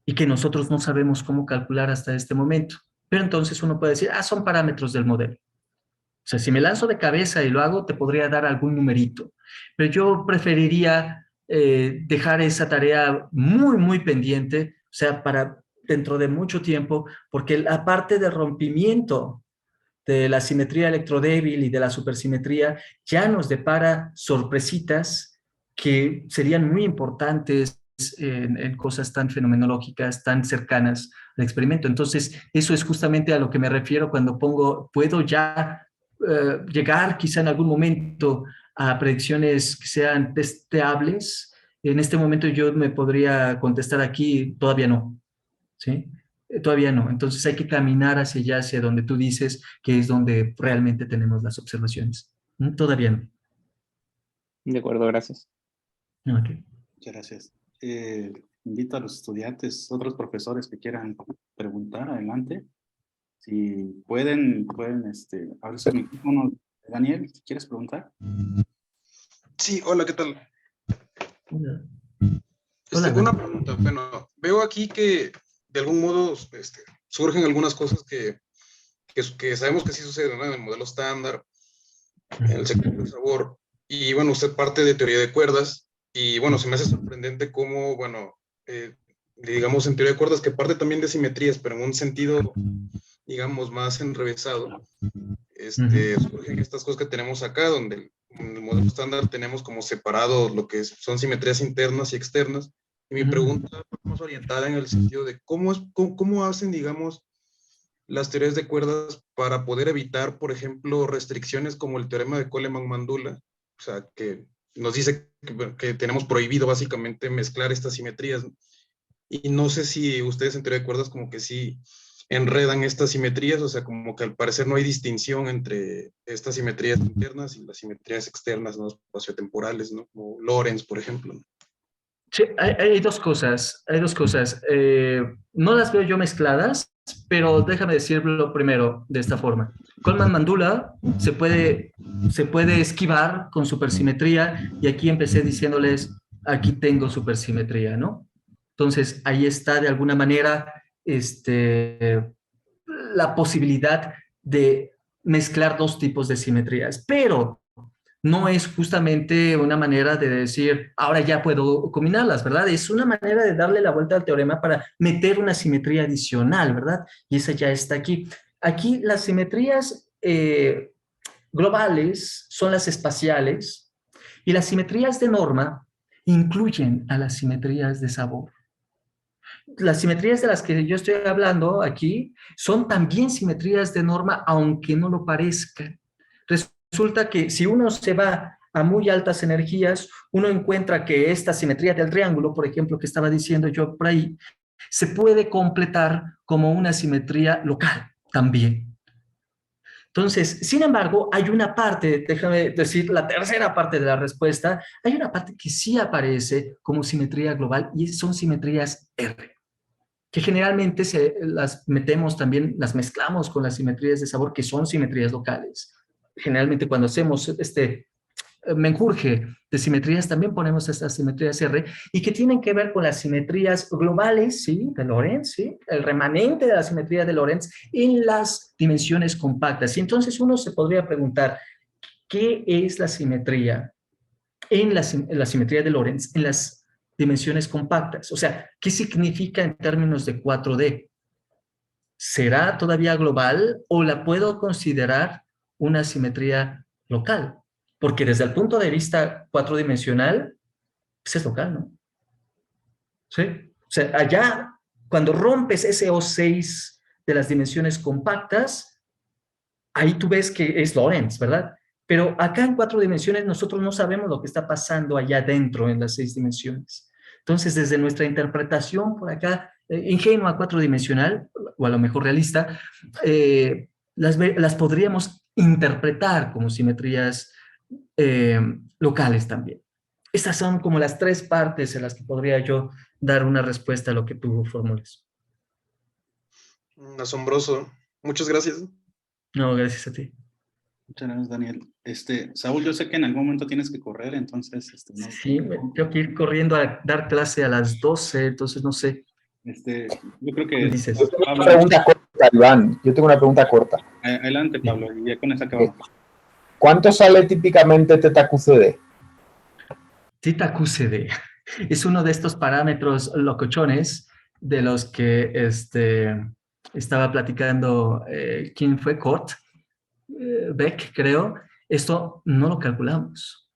y que nosotros no sabemos cómo calcular hasta este momento. Pero entonces uno puede decir, son parámetros del modelo. O sea, si me lanzo de cabeza y lo hago, te podría dar algún numerito. Pero yo preferiría dejar esa tarea muy, muy pendiente, o sea, para dentro de mucho tiempo, porque la parte de rompimiento de la simetría electrodébil y de la supersimetría ya nos depara sorpresitas que serían muy importantes en cosas tan fenomenológicas, tan cercanas al experimento. Entonces, eso es justamente a lo que me refiero cuando puedo ya llegar quizá en algún momento a predicciones que sean testeables. En este momento yo me podría contestar aquí, todavía no, ¿sí? Todavía no. Entonces hay que caminar hacia allá, hacia donde tú dices que es donde realmente tenemos las observaciones. Todavía no.
De acuerdo, gracias.
Okay.
Muchas gracias. Invito a los estudiantes, otros profesores que quieran preguntar, adelante. Si pueden abrir su micrófono. Daniel, ¿quieres preguntar?
Sí, hola, ¿qué tal?
Hola.
Una pregunta. Bueno, veo aquí que de algún modo surgen algunas cosas que sabemos que sí suceden, ¿no? En el modelo estándar, en el secreto del sabor. Y bueno, usted parte de teoría de cuerdas. Y bueno, se me hace sorprendente cómo, bueno, digamos en teoría de cuerdas que parte también de simetrías, pero en un sentido, digamos, más enrevesado. Surgen estas cosas que tenemos acá, donde en el modelo estándar tenemos como separado lo que son simetrías internas y externas. Y mi pregunta va más orientada en el sentido de cómo hacen, digamos, las teorías de cuerdas para poder evitar, por ejemplo, restricciones como el teorema de Coleman-Mandula, o sea, que nos dice que tenemos prohibido básicamente mezclar estas simetrías. Y no sé si ustedes en teoría de cuerdas como que sí enredan estas simetrías, o sea, como que al parecer no hay distinción entre estas simetrías internas y las simetrías externas, ¿no? Espaciotemporales, ¿no? Como Lorentz, por ejemplo.
Sí, hay dos cosas, no las veo yo mezcladas, pero déjame decirlo primero de esta forma. Kolman-Mandula se puede esquivar con supersimetría, y aquí empecé diciéndoles, aquí tengo supersimetría, ¿no? Entonces, ahí está de alguna manera la posibilidad de mezclar dos tipos de simetrías, pero no es justamente una manera de decir, ahora ya puedo combinarlas, ¿verdad? Es una manera de darle la vuelta al teorema para meter una simetría adicional, ¿verdad? Y esa ya está aquí. Aquí las simetrías globales son las espaciales, y las simetrías de norma incluyen a las simetrías de sabor. Las simetrías de las que yo estoy hablando aquí son también simetrías de norma, aunque no lo parezcan. Resulta que si uno se va a muy altas energías, uno encuentra que esta simetría del triángulo, por ejemplo, que estaba diciendo yo por ahí, se puede completar como una simetría local también. Entonces, sin embargo, hay una parte, déjame decir, la tercera parte de la respuesta, hay una parte que sí aparece como simetría global, y son simetrías R, que generalmente las metemos también, las mezclamos con las simetrías de sabor, que son simetrías locales. Generalmente cuando hacemos menjurje de simetrías, también ponemos estas simetrías R, y que tienen que ver con las simetrías globales, ¿sí? De Lorentz, ¿sí? El remanente de la simetría de Lorentz en las dimensiones compactas. Y entonces uno se podría preguntar, ¿qué es la simetría en la simetría de Lorentz en las dimensiones compactas? O sea, ¿qué significa en términos de 4D? ¿Será todavía global o la puedo considerar una simetría local? Porque desde el punto de vista cuatrodimensional, pues es local, ¿no? ¿Sí? O sea, allá, cuando rompes ese O6 de las dimensiones compactas, ahí tú ves que es Lorentz, ¿verdad? Pero acá en 4 dimensiones nosotros no sabemos lo que está pasando allá adentro en las 6 dimensiones. Entonces, desde nuestra interpretación por acá, ingenua 4-dimensional, o a lo mejor realista, las podríamos interpretar como simetrías locales también. Estas son como las 3 partes en las que podría yo dar una respuesta a lo que tú formules.
Asombroso. Muchas gracias.
No, gracias a ti.
Muchas gracias, Daniel. Saúl, yo sé que en algún momento tienes que correr, entonces... no,
sí, tengo que ir corriendo a dar clase a las 12, entonces no sé.
Yo creo que...
Dices.
Yo tengo una pregunta corta, Iván. Yo tengo una pregunta corta.
Adelante, Pablo, y ya con eso acabamos.
¿Cuánto sale típicamente teta QCD?
Teta QCD es uno de estos parámetros locochones de los que estaba platicando, ¿quién fue? Kort Beck, creo. Esto no lo calculamos.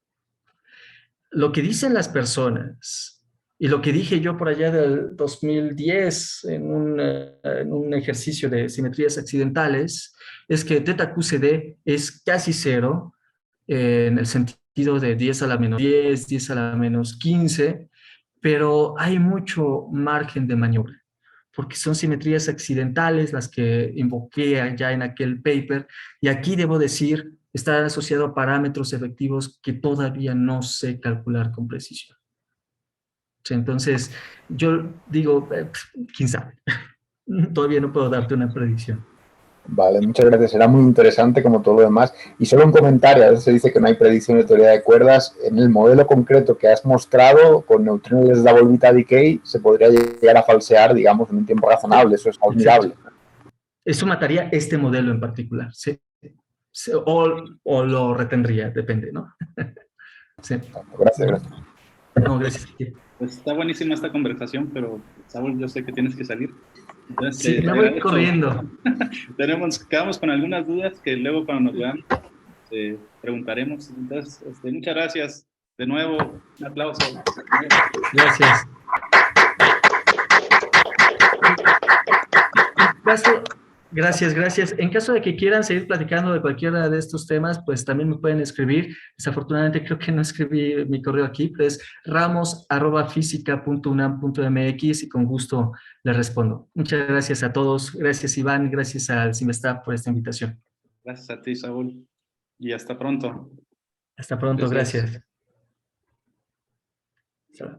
Lo que dicen las personas, y lo que dije yo por allá del 2010 en un ejercicio de simetrías accidentales, es que teta QCD es casi cero, en el sentido de 10 a la menos 10, 10 a la menos 15, pero hay mucho margen de maniobra, porque son simetrías accidentales las que invoqué ya en aquel paper, y aquí debo decir, está asociado a parámetros efectivos que todavía no sé calcular con precisión. Entonces, yo digo, quién sabe, todavía no puedo darte una predicción.
Vale, muchas gracias. Será muy interesante como todo lo demás. Y solo un comentario, a veces se dice que no hay predicción de teoría de cuerdas. En el modelo concreto que has mostrado, con neutrinos de double beta decay, se podría llegar a falsear, digamos, en un tiempo razonable. Eso es admirable.
Eso mataría este modelo en particular, ¿sí? O lo retendría, depende, ¿no? Sí.
Gracias, gracias.
No, gracias.
Pues está buenísima esta conversación, pero Saúl, yo sé que tienes que salir. Entonces,
sí, me voy corriendo.
Quedamos con algunas dudas que luego cuando nos vean preguntaremos. Entonces, muchas gracias. De nuevo, un aplauso.
Gracias. Gracias. En caso de que quieran seguir platicando de cualquiera de estos temas, pues también me pueden escribir. Desafortunadamente creo que no escribí mi correo aquí, pero es ramos@fisica.unam.mx y con gusto les respondo. Muchas gracias a todos. Gracias, Iván. Gracias al CIMESTAF por esta invitación.
Gracias a ti, Saúl. Y hasta pronto.
Hasta pronto. Gracias.